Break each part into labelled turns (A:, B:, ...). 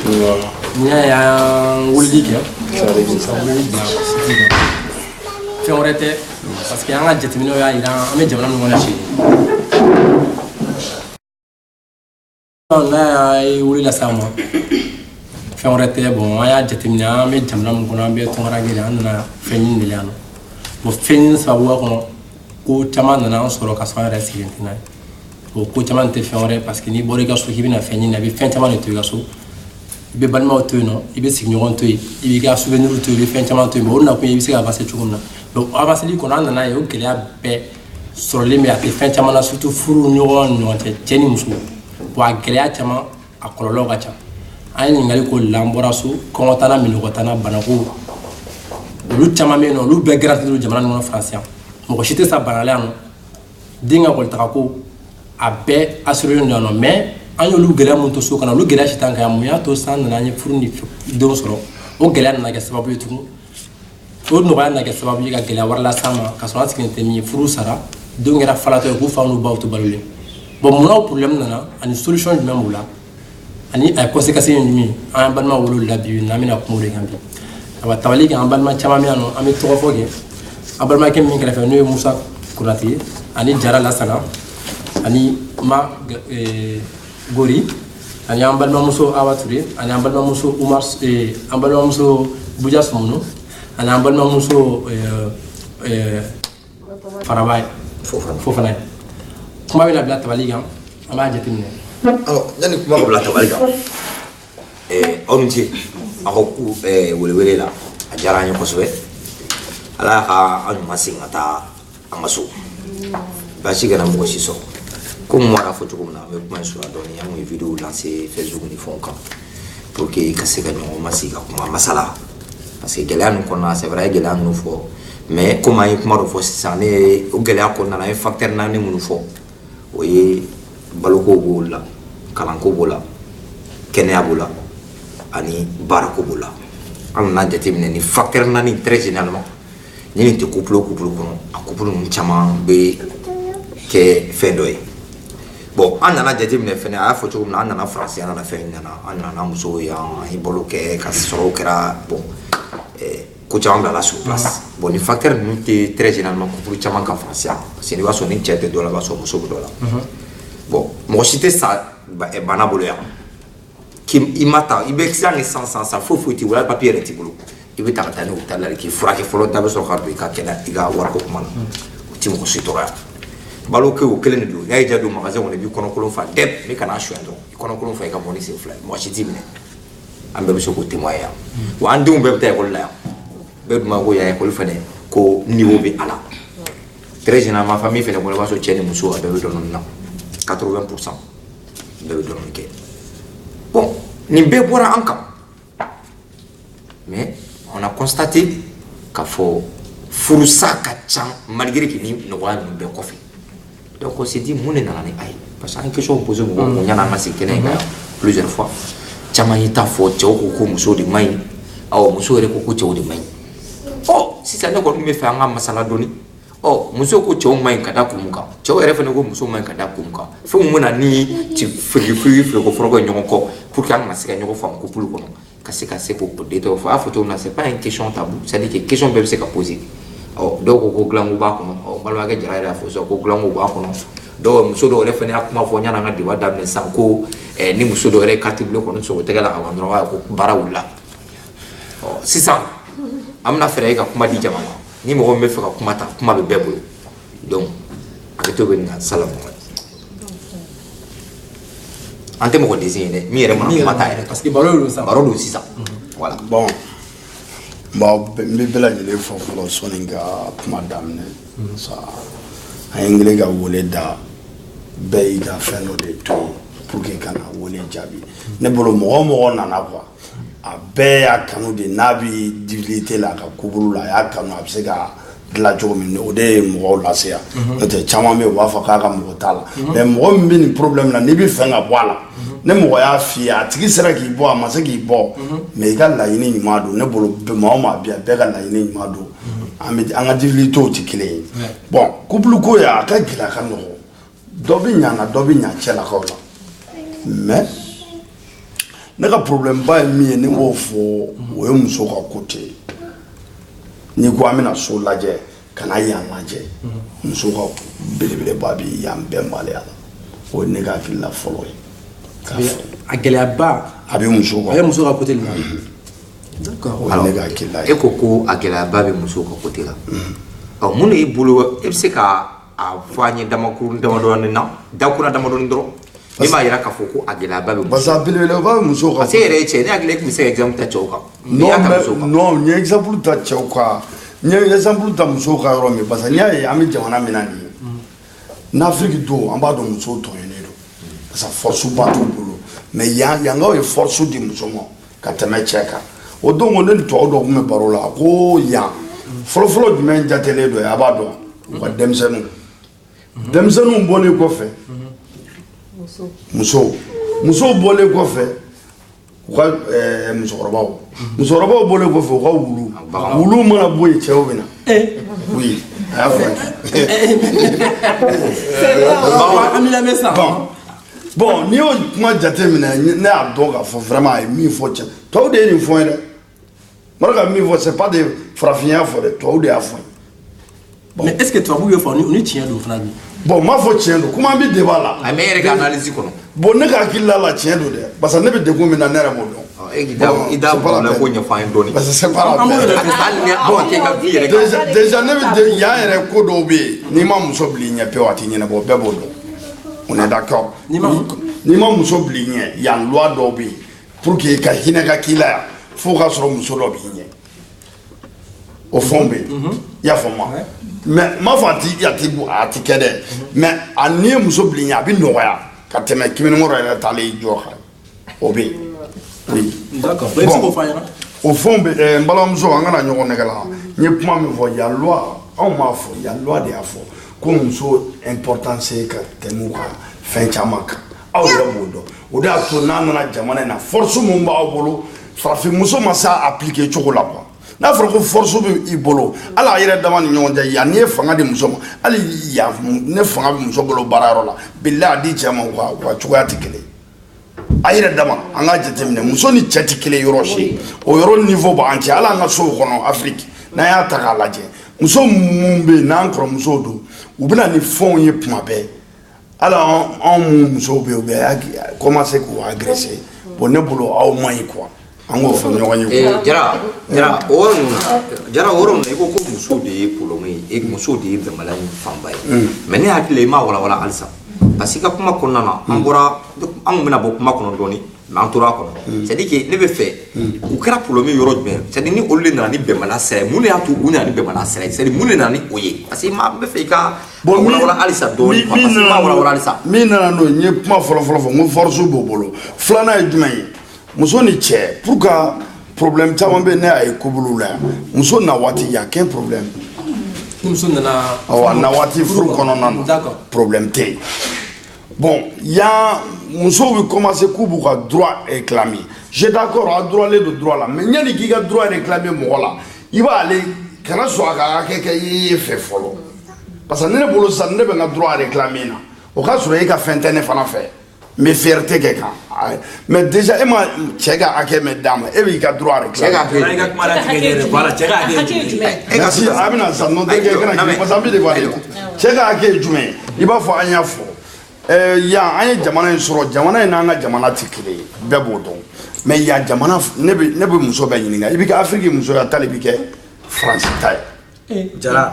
A: Ni y'a wuli kɛ fɛn wɛrɛ tɛ parce que an ka jateminɛw y'a yira an bɛ jamana min kɔnɔ sini n'a y'a wuli la sa ma fɛn wɛrɛ tɛ bon an y'a jateminɛ an bɛ jamana min kɔnɔ an bɛ tɔnkara gɛlɛn an nana fɛn ɲini de yan nɔ bon fɛn ɲini sababuya kɔnɔ ko caman nana an sɔrɔ ka sɔrɔ an yɛrɛ sigilen tɛ n'a ye bon ko caman tɛ fɛn wɛrɛ parce que n'i bɔra i ka so k'i bɛna fɛn ɲini a bɛ fɛn caman de to i ka so i bɛ balimaw to yen nɔ i bɛ sigiɲɔgɔn to yen i b'i ka souvenir to yen i bɛ fɛn caman to yen mais o nakun ye i bɛ se ka avancer cogo min na donc avanceli kɔnɔ an nana ye o gɛlɛya bɛɛ sɔrɔlen bɛ a tɛ fɛn caman na surtout furu ɲɔgɔn ni ɲɔgɔn cɛ cɛ ni muso bon a gɛlɛya caman a kɔlɔlɔw ka ca an ye ɲininkali k'o la an bɔra so kɔngɔ t'an na minɔgɔ t'an na banako olu caman bɛ yen nɔ olu bɛɛ garanti don jamana in kɔnɔ France yan mɔgɔ si tɛ sa bana la yan nɔ den ka école a bɛɛ assuré don yan nɔ mais an y'olu gɛlɛya mun to so kana olu gɛlɛya si t'an kan yan mun y'a to san nana an ye furu ni denw sɔrɔ o gɛlɛya nana kɛ sababu ye tugun o nɔgɔya nana kɛ sababu ye ka gɛlɛya wɛrɛ las'an ma ka sɔrɔ an sigilen tɛ min ye furu sara denw kɛra falatɔ ye k'u faw n'u baw to balolen bon munna o problème nana ani solution jumɛn b'u la ani a ye conséquence ye jumɛn ye an y'an balima wolo la bi n'an bɛna kuma o de kan bi awa tabali kɛ an balima caman bɛ yan nɔ an bɛ tɔgɔ fɔ kɛ an balimakɛ min kɛrɛfɛ n'o ye Musa Konate ye ani Jara Lasana ani Ma Gori ani an balimamuso Awa Ture ani an balimamuso Umar an balimamuso Buja Sumunu ani an balimamuso Faraba Fofana ye kuma bɛna bila tabali kan an b'a jateminɛ.
B: Alors yanni kuma ka bila tabali kan aw ni ce aw ka ku welewele la a diyara an ye kosɛbɛ ala y'a ka an ɲuman segin ka taa an ka so baasi kana mɔgɔ si sɔrɔ. Comme moi, il faut que je me sur une vidéo lancée Facebook ni font quand pour que il casse gagne au massif comme masala parce que gɛlɛya nous connaît c'est vrai gɛlɛya nous faut mais comment il comment faut ça ne au gɛlɛya qu'on a un facteur naani nous faut o ye baloko b'o la kalanko b'o la kɛnɛya b'o la ani baarako b'o la an nana jateminɛ ni facteur naani très généralement ni nin tɛ couple kɔnɔ a couple ninnu caman bɛ kɛ fɛn dɔ ye. Bon, an nana jateminɛ fɛnɛ a y'a fɔ cogo min na an nana France an nana fɛn nana an nana musow yan an ye balo kɛ ka sɔrɔ kɛra bon ko caman bila sur place bon ni facteur ninnu tɛ très généralement couple caman ka France yan parce que n'i b'a sɔrɔ ni cɛ tɛ dɔ la i b'a sɔrɔ muso bɛ dɔ la bon mɔgɔ si tɛ sa bana bolo yan i ma ta i bɛ sisan ni san foyi t'i bolo hali papier yɛrɛ t'i bolo i bɛ ta ka taa ni hôpital la k'i furakɛ fɔlɔ da bɛ sɔrɔ ka don i ka kɛnɛ i ka wariko kuma na o tɛ mɔgɔ si tɔɔrɔ balo ke o kelen de don n'a y'i diya don magasin kɔnɔ i b'i kɔnɔkolon fa dɛ n'i kana suɲɛ dɔrɔn i kɔnɔkolon fa i ka bɔ ni sen fila ye mɔgɔ si t'i minɛ an bɛɛ bɛ se k'o témoin yan wa an denw bɛɛ bɛ taa école la yan bɛɛ dun b'a ko yan école fɛnɛ ko niveau bɛ a la très généralement famille fɛnɛ kɔnɔ i b'a sɔrɔ cɛ ni muso a bɛɛ bɛ dɔɔnin na 80% bɛɛ bɛ dɔɔnin kɛ bon nin bɛɛ bɔra an kan mais on a constaté k'a fɔ furusa ka ca malgré que ni nɔgɔya ninnu bɛɛ kɔfɛ. Donc on s'est dit mun de nana ni a ye parce que an ye question posé mɔgɔw kun yanni an ka se kɛnɛ in kan plusieurs fois caman y'i ta fɔ cɛw ko ko muso de man ɲi awɔ muso yɛrɛ ko ko cɛw de man ɲi ɔ sisan ne kɔni bɛ fɛ an ka masala dɔɔni ɔ muso ko cɛw man ɲi ka da kun mun kan cɛw yɛrɛ fana ko muso man ɲi ka da kun mun kan fɛnw bɛna ni ci firiko fɔlɔ kɛ ɲɔgɔn kɔ pour que an kana se ka ɲɔgɔn faamu couple kɔnɔ ka se k'o détail fɔ a y'a fɔ cogo min na c'est pas une question tabou c'est à dire que question bɛɛ bɛ se ka poser ɔ dɔw ko ko dilanko b'a kɔnɔ ɔ balimakɛ Jara yɛrɛ y'a fɔ sisan ko dilanko b'a kɔnɔ dɔw muso dɔw yɛrɛ fɛnɛ y'a kuma fɔ yanni an ka débat daminɛ sisan ko ni muso dɔw yɛrɛ ye carte bleue kɔni sɔrɔ o tɛgɛ la ka ban dɔrɔn ko baara wulila ɔ sisan an bɛna fɛɛrɛ ka kuma di jama ma ni mɔgɔ min bɛ fɛ ka kuma ta kuma bɛ bɛɛ bolo donc a bɛ to bɛ nin ka sala mɔgɔ an tɛ mɔgɔ desi ye dɛ min yɛrɛ mana kuma ta yɛrɛ
A: parce que baro don
B: sisan voilà
C: bon n bɛ bɛɛ lajɛlen fɔ fɔlɔ sɔnni ka kuma daminɛ sa an ye n ka wele da bɛɛ y'i ka fɛn dɔ de to pour que ka na wele jaabi ne bolo mɔgɔ o mɔgɔ nana quoi a bɛɛ y'a kanu de n'a bɛ divinité la a ka kuburu la a y'a kanu a bɛ se ka dilan cogo min o de ye mɔgɔw lase yan n'o tɛ caman bɛ yen u b'a fɔ k'a ka mɔgɔ t'a la mais mɔgɔ min bɛ nin problème na n'i bɛ fɛ ka bɔ a la ne mɔgɔ y'a f'i ye a tigi sera k'i bɔ a ma se k'i bɔ mais i ka laɲini ɲuman don ne bolo maa o maa bɛ yan bɛɛ ka laɲini ɲuman don an ka divinitéw tɛ kelen ye bon couple ko ye a ka gɛlɛ a ka nɔgɔ dɔ bɛ ɲa na dɔ bɛ ɲa cɛlakaw la mais ne ka problème ba ye min ye ni m'o fɔ o ye muso ka côté ni ko an bɛna so lajɛ kana yan lajɛ muso ka belebeleba bi yan bɛɛ maloya la o ye ne ka hakilila fɔlɔ ye
A: a gɛlɛyaba
C: a bɛ muso
A: ka côté la d'accord
C: o ye ne ka hakilila ye
B: e ko a gɛlɛyaba bɛ muso ka côté la mun de y'i bolo e bɛ se ka a fɔ an ye damakuru damadɔni na dakura damadɔni dɔrɔn e m'a yira k'a fɔ ko a gɛlɛyaba bɛ muso
C: parce que a belebeleba bɛ muso ka
B: parce que e yɛrɛ ye cɛ ne hakili la e tun bɛ se ka exemple ta cɛw kan
C: non n ye exemple ta cɛw kan n ye exemple ta musow ka yɔrɔ min parce que n y'a ye an bɛ jamana min na nin ye n'Afrique don an b'a dɔn musow tɔɲɔnnen don parce que force ba t'u bolo mais yankaw ye force di muso ma ka tɛmɛ cɛ kan o don ko ne ni tɔw dɔ tun bɛ baro la ko yan fɔlɔfɔlɔ jumɛn jatelen don a b'a dɔn u ka denmisɛnninw bɔlen kɔfɛ musow bɔlen kɔfɛ u ka musokɔrɔbaw bɔlen kɔfɛ u ka wulu mana bɔ yen cɛw bɛ na oui a y'a fɔ bon n'i y'o kuma jate minɛ ne y'a dɔn k'a fɔ vraiment a ye min fɔ cɛ tɔw de ye nin fɔ n ye dɛ mara ka min fɔ c'est pas de farafinya fɔ dɛ tɔw de y'a fɔ
A: mais est ce que tubabu y'o fɔ ni tiɲɛ don fana bi
C: bon n m'a fɔ tiɲɛ don kuma an bɛ débat la
B: a mɛ e yɛrɛ ka analyse kɔnɔ
C: bon ne ka hakilila la tiɲɛ don dɛ parce que ne bɛ degun min na ne yɛrɛ b'o dɔn
B: i da bɔra la ko ɲɛfɔ an ye dɔɔni
C: parce que c'est pas la peine déjà ne bɛ yan yɛrɛ ko dɔw bɛ yen n'i ma muso bila i ɲɛ pewu a tɛ ɲɛnabɔ bɛɛ b'o dɔn on est d'accord n'i ma muso bila i ɲɛ yan loi dɔw bɛ yen pour que ka hinɛ ka k'i la yan fo k'a sɔrɔ muso dɔ b'i ɲɛ o fɛnw bɛ yen i y'a faamu mais n m'a fɔ a ti kɛ dɛ mais a n'i ye muso bila i ɲɛ a bɛ nɔgɔya ka tɛmɛ kimɛnikɔrɔ yɛrɛ taalen i jɔ kan o bɛ yen oui
A: d'accord i bɛ se k'o fɔ an ɲɛna
C: o fɛnw bɛ n balimamuso an kana ɲɔgɔn nɛgɛ la n ye kuma min fɔ yan loi anw m'a fɔ yan loi de y'a fɔ ko muso importance ka tɛmɛ u ka fɛn caman kan aw yɛrɛ b'o dɔn o de y'a to n'a nana jamana in na force min b'aw bolo farafin muso ma s'a appliquer cogo la quoi n'a fɔra ko force bɛ i bolo hali a yɛrɛ dama ni ɲɔgɔn cɛ yan n'i ye fanga di muso ma hali yan ne fanga bɛ muso bolo baarayɔrɔ la bilahi a di cɛ ma u ka cogoya tɛ kelen a yɛrɛ dama an k'a jateminɛ muso ni cɛ tɛ kelen yɔrɔ si o yɔrɔ niveau b'an cɛ hali an ka sow kɔnɔ Afrique n'an y'a ta k'a lajɛ muso minnu bɛ yen n'an kɔrɔmusow don u bɛ na ni fɛnw ye tuma bɛɛ hali anw musow bɛ yen u bɛ commencer k'u agresser bon ne bolo aw man ɲi quoi.
B: Jara o yɔrɔ ninnu i ko ko muso de ye problème ye muso de ye bɛnbaliya in fanba ye mais ne hakili la i m'a walawala halisa parce que i ka kuma kɔnɔna na an kun bɛna bɔ kuma kɔnɔ dɔɔni mais an tora a kɔnɔ c'est à dire que ne bɛ fɛ u kɛra problème yɔrɔ jumɛn c'est à dire ni olu de nana ni bɛnbaliya sira ye mun de y'a to u nana ni bɛnbaliya sira ye c'est à dire mun de nana ni o ye parce que n bɛ fɛ i ka walawala halisa dɔɔni parce que i m'a walawala halisa
C: min nana n'o ye n ye kuma fɔlɔ fɔ n ko force b'o bolo filanan ye jumɛn ye muso ni cɛ pour que problème caman bɛ ne y'a ye kobulu la yan muso na waati y a qu'un problème
A: muso nana
C: a na waati furu kɔnɔna na problème tɛ yen bon yan musow bɛ commencer k'u b'u ka droit réclamer j'ai d'accord a droitlen don droit la mais yanni k'i ka droit réclamer mɔgɔ la i b'ale kana sɔn a ka hakɛ kɛ i ye fɛ fɔlɔ parce que ne ne bolo sisan ne bɛ n ka droit réclamer na o ka sɔrɔ e ka fɛn tɛ ne fana fɛ n bɛ fierté kɛ kan mais déjà e ma cɛ ka hakɛ min d'a ma e b'i ka droit réclamer.
A: cɛ ka kuma latigɛ yɛrɛ voilà cɛ ka hakɛ ye jumɛn ye.
C: merci a bɛna sisan n'o tɛ kɛ kana kɛ parce que an bɛ débat de la cɛ ka hakɛ ye jumɛn ye i b'a fɔ an y'a fɔ yan an ye jamana in sɔrɔ jamana in n'an ka jamana tɛ kelen ye bɛɛ b'o dɔn mais yan jamana ne bɛ muso bɛɛ ɲininka i bɛ kɛ Afrique musoya ta de bɛ kɛ France ta ye.
A: Jara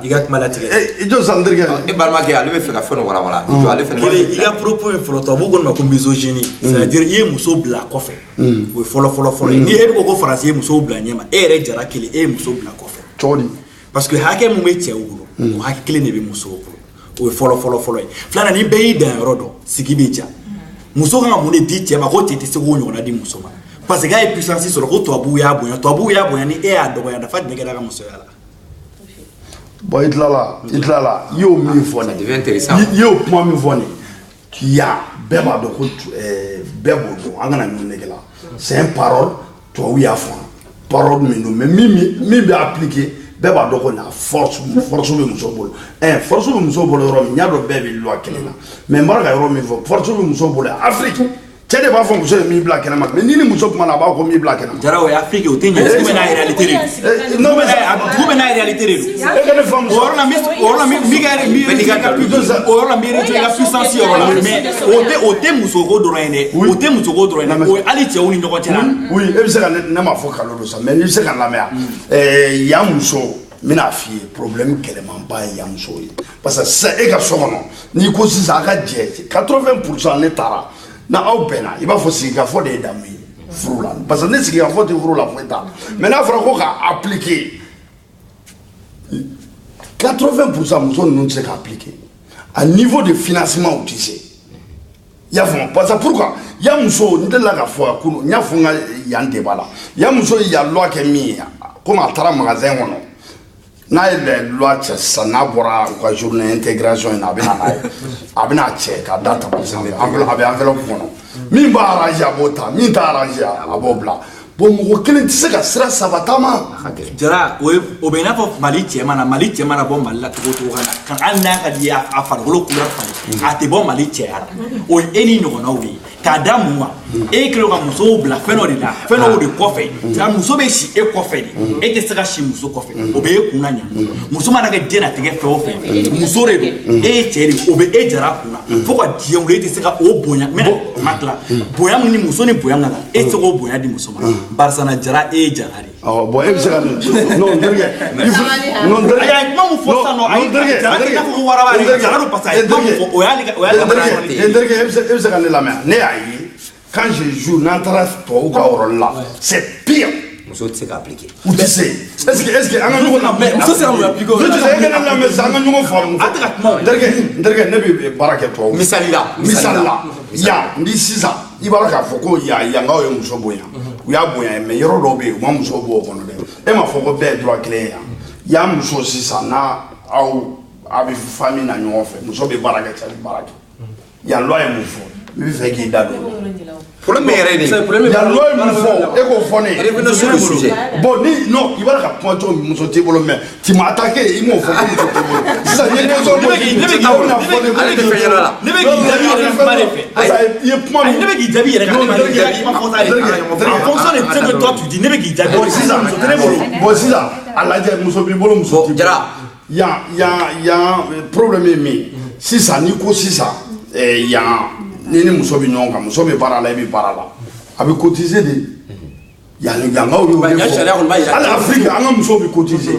A: i ka kuma latigɛ
C: i jɔ san terikɛ
B: e balimakɛ ale bɛ fɛ ka fɛn dɔ walawala ale fɛnɛ
A: kelen i ka propos ye fɔlɔ tubabuw ko nin ma ko misogynie c'est à dire i ye muso bila kɔfɛ o ye fɔlɔ ye ni e bɛ ko faransi ye musow bila ɲɛma e yɛrɛ Jara kelen e ye muso bila kɔfɛ
C: cogo di
A: parce que hakɛ mun bɛ cɛw bolo o hakɛ kelen de bɛ musow bolo o ye fɔlɔ ye filanan ni bɛɛ y'i dan yɔrɔ dɔn sigi bɛ ja muso kan ka mun de di cɛ ma ko cɛ tɛ se k'o ɲɔgɔnna di muso ma parce que k'a ye puissance sɔrɔ ko tubabuw y'a bonya ni e y'a dɔgɔya nafa jumɛn kɛra a ka musoya la.
C: Bon, il là, il y a mis fond.
B: Ça devient intéressant.
C: Il y a point mis fond. Qui a beba de coup bebo angana nunegela. C'est une parole toi oui à fond. Parole mais mi be appliquer beba de na force be muso bolo. Force be muso bolo ro mi nyado bebe lo akela. Mais mara ga ro mi force be muso bolo Afrique. cɛ de b'a fɔ muso ye min bila kɛnɛma mais ni muso kuma na a b'a fɔ min bila kɛnɛma.
D: Jara o ye Afrique o tɛ ɲɛ dugu bɛ n'a réalité de don.
C: non mais
D: dugu bɛ n'a réalité de don.
C: e ka ne faamu
D: o yɔrɔ la mi ka puissance yɔrɔ la mais o tɛ musoko dɔrɔn ye dɛ o tɛ musoko dɔrɔn ye dɛ o ye hali cɛw ni ɲɔgɔn cɛ la.
C: oui e bɛ se ka ne ma fɔ kalo don sa mais n'i bɛ se ka lamɛn yan muso n bɛna f'i ye problème gɛlɛmanba ye yan muso ye parce que sisan e ka so kɔnɔ n'i ko sisan a ka jɛ 80% ne taara na aw bɛnna i b'a fɔ sigikafɔ de ye damu ye furu la parce que ne sigikafɔ tɛ furu la foyi t'a la mais n'a fɔra ko ka appliquer 80% muso ninnu tɛ se ka appliquer à niveau de financement u tɛ se i y'a faamu parce que pourquoi yan muso n delila ka fɔ kunu n y'a fɔ n ka yan débat la yan muso ye yan loi kɛ min ye komi a taara magasin kɔnɔ n'a ye loi cɛ sisan n'a bɔra u ka journée intégration in na a bɛ na n'a ye a bɛ n'a cɛ k'a da tabali sanfɛ a bɛ enveloppe kɔnɔ min b'a arranger a b'o ta min t'a arranger a b'o bila bon mɔgɔ kelen tɛ se ka sira saba taama.
D: Jara o bɛ i n'a fɔ Mali cɛ mana bɔ Mali la cogo o cogo kan hali n'a ka di ye a farikolo couleur falen a tɛ bɔ Mali cɛya la o ye e ni ɲɔgɔnnaw de ye k'a da mun ma e kɛlen ka musow bila fɛn dɔ de la fɛn dɔw de kɔfɛ muso bɛ si e kɔfɛ de e tɛ se ka si muso kɔfɛ o bɛ e kunna ɲa muso mana kɛ diɲɛlatigɛ fɛn o fɛn muso de don e ye cɛ de o bɛ e jara kunna fo ka diɲɛ wuli e tɛ se ka o bonya mɛ ma tila bonya min ni muso ni bonya ka kan e tɛ se k'o bonya di muso ma barisa na jara e ye jara de.
C: bon e bɛ se ka non n terikɛ non n terikɛ
D: a ye kuma min fɔ sisan nɔ a ye jara tɛ i n'a fɔ ko waraba de jara don parce que a ye kuma min fɔ o y'ale ka
C: n terikɛ e bɛ se ka ne lamɛn ne y'a ye quand je joue n'an taara tubabu ka yɔrɔ la c'est pire.
B: muso tɛ se ka appliquer.
C: u tɛ se est-ce que an ka ɲɔgɔn lamɛn.
A: muso tɛ se ka mun appliquer o la.
C: e ka ne lamɛn sisan an ka ɲɔgɔn faamu.
D: a tɛ ka kuma o
C: n terikɛ ne bɛ baara kɛ tubabu.
B: misali la
C: yan ni sisan i b'a k'a fɔ ko yankaw ye muso bonya u y'a bonya mais yɔrɔ dɔw bɛ yen u ma muso bɔ o kɔnɔ dɛ e m'a fɔ ko bɛɛ ye droit kelen ye yan muso sisan n'a a bɛ famille na ɲɔgɔn fɛ muso bɛ baara kɛ cɛ bɛ baara kɛ yan loi ye mun fɔ n bɛ fɛ k'i da don
B: problème yɛrɛ de
C: yan loi ye mun fɔ e k'o fɔ ne ye
B: revenons sur le sujet
C: bon ni non i b'a ka kuma cogo min muso t'i bolo mais tu m'as attaqué i m'o fɔ ko muso t'i bolo sisan n ye question
D: ne bɛ k'i jaabi yɛrɛ kan en fonction de ce que toi tu dis ne bɛ k'i jaabi sisan muso tɛ ne bolo
C: bon sisan a lajɛ muso b'i bolo muso t'i bolo yan problème ye min sisan n'i ko sisan yan ni muso bɛ ɲɔgɔn kan muso bɛ baara la i bɛ baara la a bɛ cotiser de yankaw y'o de fɔ hali Afrique an ka musow bɛ cotiser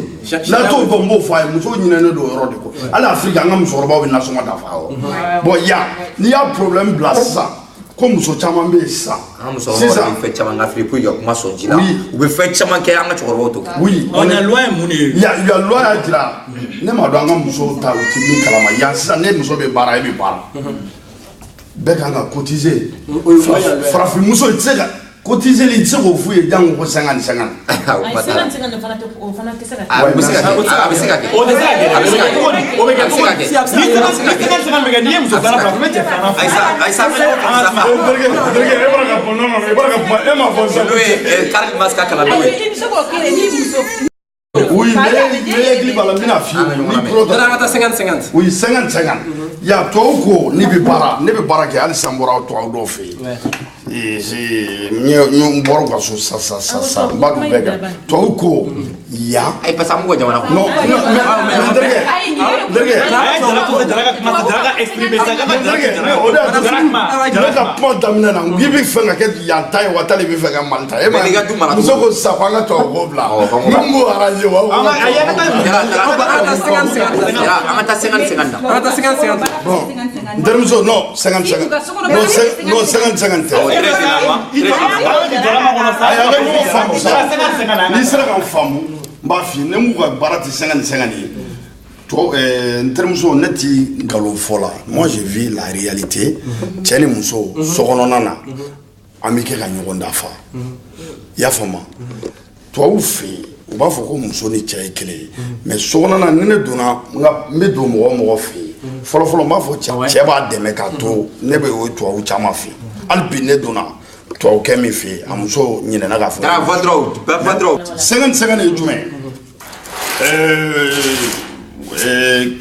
C: n'a t'o dɔn n b'o fɔ a ye musow ɲinɛnen don o yɔrɔ de kɔ hali Afrique an ka musokɔrɔbaw bɛ nasɔngɔ dafa awɔ bon yan n'i y'a problème bila sisan ko muso caman bɛ yen sisan
B: sisan bɛ fɛn caman kɛ pour que ka kuma sɔn ji la u bɛ fɛn caman kɛ an ka cɛkɔrɔbaw to
C: oui
D: on a loi ye mun de ye
C: loi y'a jira ne m'a dɔn an ka musow ta u tɛ min kalama yan sisan ne muso bɛ baara e bɛ baara bɛɛ kan ka cotiser farafin muso i tɛ se ka cotiser li tɛ se k'o f'u ye jango ko 50-50
B: a bɛ se ka kɛ o tɛ se ka kɛ o bɛ kɛ cogo di ni 50-50 bɛ kɛ n'i ye muso filanan fila fo bɛ cɛ filanan fila ayisa
C: e bɔra ka bɔ non e bɔra ka kuma e m'a fɔ sisan
B: n'o ye Karl Marx ka kalandenw ye
C: oui mais hakili b'a la n bɛna f'i ye ni pro
A: dara an ka taa 50-50
C: oui 50-50 ya tubabu ko ne bɛ baara kɛ hali sisan n bɔra tubabu dɔw fɛ yen n bɔra u ka so sa n b'a dɔn bɛɛ kan tubabu ko yan
B: ayi parce que an b'u ka jamana kɔnɔ
C: non mais n terikɛ ne ka kuma daminɛ na n k'i bɛ fɛ ka kɛ yan ta ye wa tali bɛ fɛ ka Mali ta e ma muso ko sisan ko an ka tubabu ko bila n b'o arranger wa
B: an ka taa 50-50
C: bon n terimuso non 50-50 non 50-50 tɛ a bɛ ɲɔgɔn faamu sa n'i sera ka n faamu n b'a f'i ye ne m'u ka baara tɛ 50-50 ye n terimuso ne ti nkalon fɔ la moi je vis la réalité cɛ ni muso sokɔnɔna na an bɛ kɛ ka ɲɔgɔn dafa i y'a faamu tubabu fɛ yen u b'a fɔ ko muso ni cɛ ye kelen ye mais sokɔnɔna ni ne donna n bɛ don mɔgɔ o mɔgɔ fɛ yen fɔlɔfɔlɔ n b'a fɔ cɛ b'a dɛmɛ k'a to ne bɛ o tubabu caman fɛ yen hali bi ne donna tubabukɛ min fɛ yen a muso ɲinɛna k'a fɔ 50-50 ye jumɛn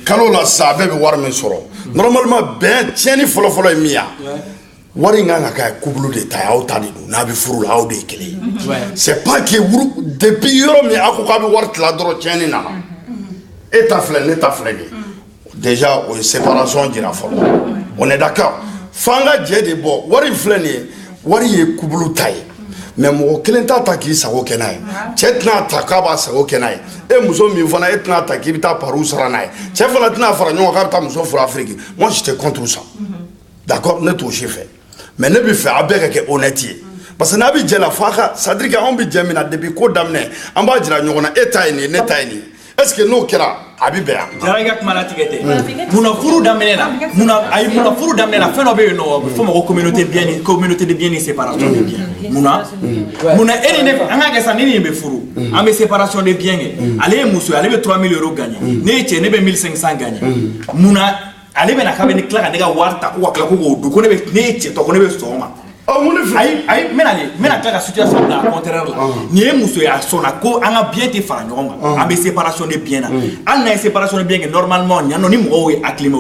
C: kalo la sisan a bɛɛ bɛ wari min sɔrɔ normalement bɛn tiɲɛni fɔlɔfɔlɔ ye min ye wari nga ka kubulu de ta yaw ta de na bi furu la aw de kele c'est pas que depuis yoro mi ako ka bi war tla doro tieni na eta flé déjà on séparation dira fort on est d'accord fanga je de bo wari flé ni wari ye kubulu tay mais mo kelen ta ta ki sago kenay chetna ta ka ba sago kenay e muso mi fana etna ta ki bita paru saranay chef fana tna fara nyon ka ta muso fura Afrique moi j'étais contre ça d'accord ne tout fait mais ne bi fait avec que honnêteté parce que na bi je la faka ça dit qu'on bi jemina depuis ko damne an ba jira nyona eta ni ne ta ni est-ce que no kera abibea
D: jaraga kumala tigete muna furu damena muna furu damena feno be no fo mo communauté de bien et séparation de bien muna eri ne anga ga sanini be furu ambe séparation de bien ale muso ale be 3000 € gagner ne che ne be 1500 gagner muna ale be na ka be ni klaka daga warta ko kala ko do ko ne be ne che to ko ne be soma ay mena klaka situation la contraire la ni muso ya sona ko anga bien te fara nyoma ambe séparation de bien na ana séparation de bien normalement nyano ni mo we acclimé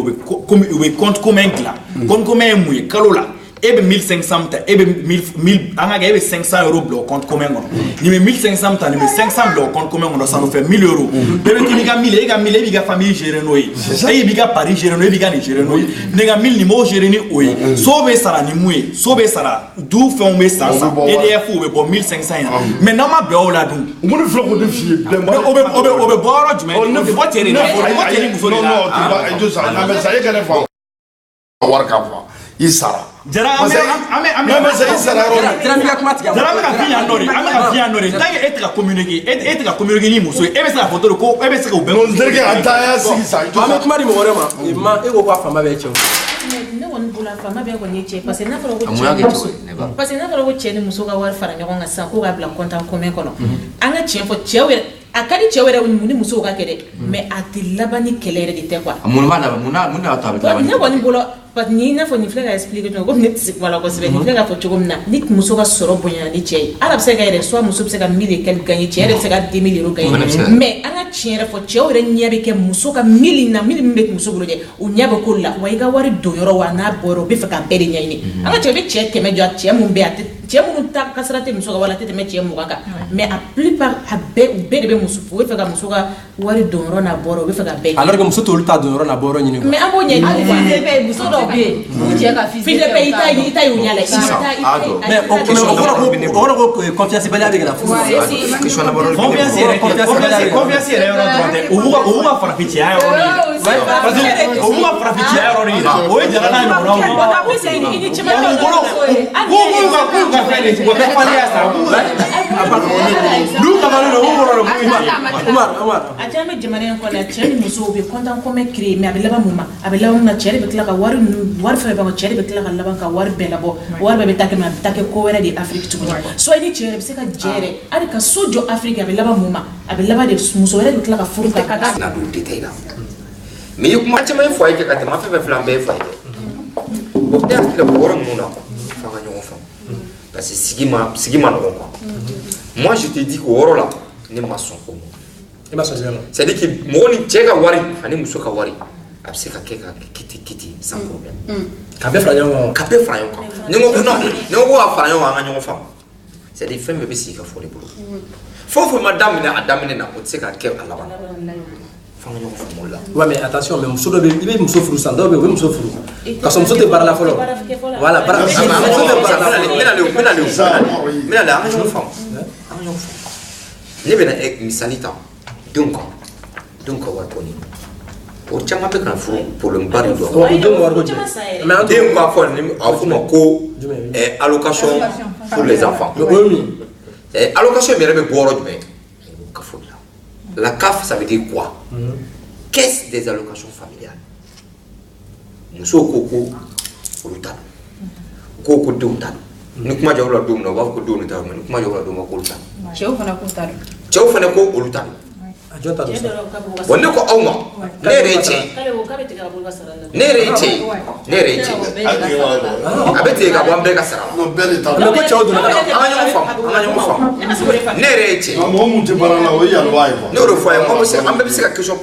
D: we compte commun là compte commun mu kalola ebe 1500 ta ebe 1000 anga ga ebe 500 € bloc compte commun ngono ni 1500 ta ni 500 bloc compte commun ngono ça nous fait 1000 €. Bebe ki ga 1000 e ga famille gérer noy e biga Paris gérer noy biga ni gérer noy ne ga 1000 ni mo gérer ni oy sobe sara ni muye sobe sara du fait on met ça EDF ou be 1500 mais non ma be o la du
C: mo ni floko de fie
D: obe boro du mais on faut tirer non
C: non ça na mais ça y est qu'elle fa war ka fa isara
D: jara ame
C: isara
D: jara ka fi andori ame ka fi andori tangi etra communiquer ni muso ebe sa photo ko ebe sa ko be
C: non derge ataya sisa
A: ame kuma di mo rema ma e go kwa fama be che
E: ne won bula fama be ko ni che parce que na fara ko che ni muso ga war fara nyago nga sa ko ga bla content commun kono anga che fo chewe akadi chewere ni muso ga kede mais ati labani kelere di te kwa
B: muna ta ba
E: ne won bula parce que ni na fo ni flega expliquer to comme net sik wala ko sebe ni flega fo chogom na ni muso ga soro bonya ni che arab se ga ere so muso se ga 1000 kel gagner che ere se ga 2000 € gagner mais anga chere fo chewere nyabe ke muso ga 1000 na 1000 mbek muso bulu de o nyabe ko la wa ga wari do yoro wa na boro be fa ka bere nyini anga chebe che ke me jo che mu be ate che mu ta kasrate muso ga wala tete me che mu ga mais a plupart habbe ou be de muso fo fe ga muso ga wari do yoro na boro be fa ga be
A: alors que muso to luta do yoro na boro nyini
E: mais amo nyini
F: be muso do be je ka
E: fille de pays ita yu nyala
A: mais on ko confiance bali avec la fou
D: confiance est on va faire pitié on va faire pitié on est déjà là
A: Omar
E: ajame jamane ko la cheri muso be kontan ko me créer mais abela muma abela na cheri be kala ka war fa ba cheri be kala ka laban ka war be labo war be take ma take ko wera di Afrique tu so ni cheri be se ka jere ari ka sojo Afrique abela muma abela de muso wera be kala ka furu ka
B: na du detail mais yo kuma chama foi que ka ma fa flambe foi o te le boro muna fa ga nyon fa parce que sigima no ko moi je te dis que oro la ni maçon ko c'est dire que mo ni chega wari ani muso ka wari abse ka ke ka kiti sans problème
A: kabe franyo
B: ko nyo ko no nyo ko afanyo wa nyo fa c'est dire femme be si ka fo le bolo fo madame na adamine na o tse ka ke alaba
A: ouais mais attention mais muso do be ibe muso furu san do be we muso furu ka so muso te barla folo voilà bara muso te barla mena le anyo fa ni bena misalita donc war poni pour chama pe kan furu pour le bari do donc war go
B: mais donc quoi fo ni afuma ko allocation pour les enfants allocation mais rebe boro du la CAF, ça veut dire quoi? Caisse des allocations familiales. Nous sommes au Olutan. Koko Doutan. Nous sommes au Olutan. Nous sommes au Olutan. Nous sommes au Olutan.
F: Cheo fana ko taru.
B: Cheo fana ko Olutan. On ne ko auma. Nereche. Abete ga bombe ka sara.
C: no bele ta
B: No ko cheo do na. Amanyo fam. Nereche.
C: mo mu te barala o ya lwa ivo
B: no refo mo se ambe se ka question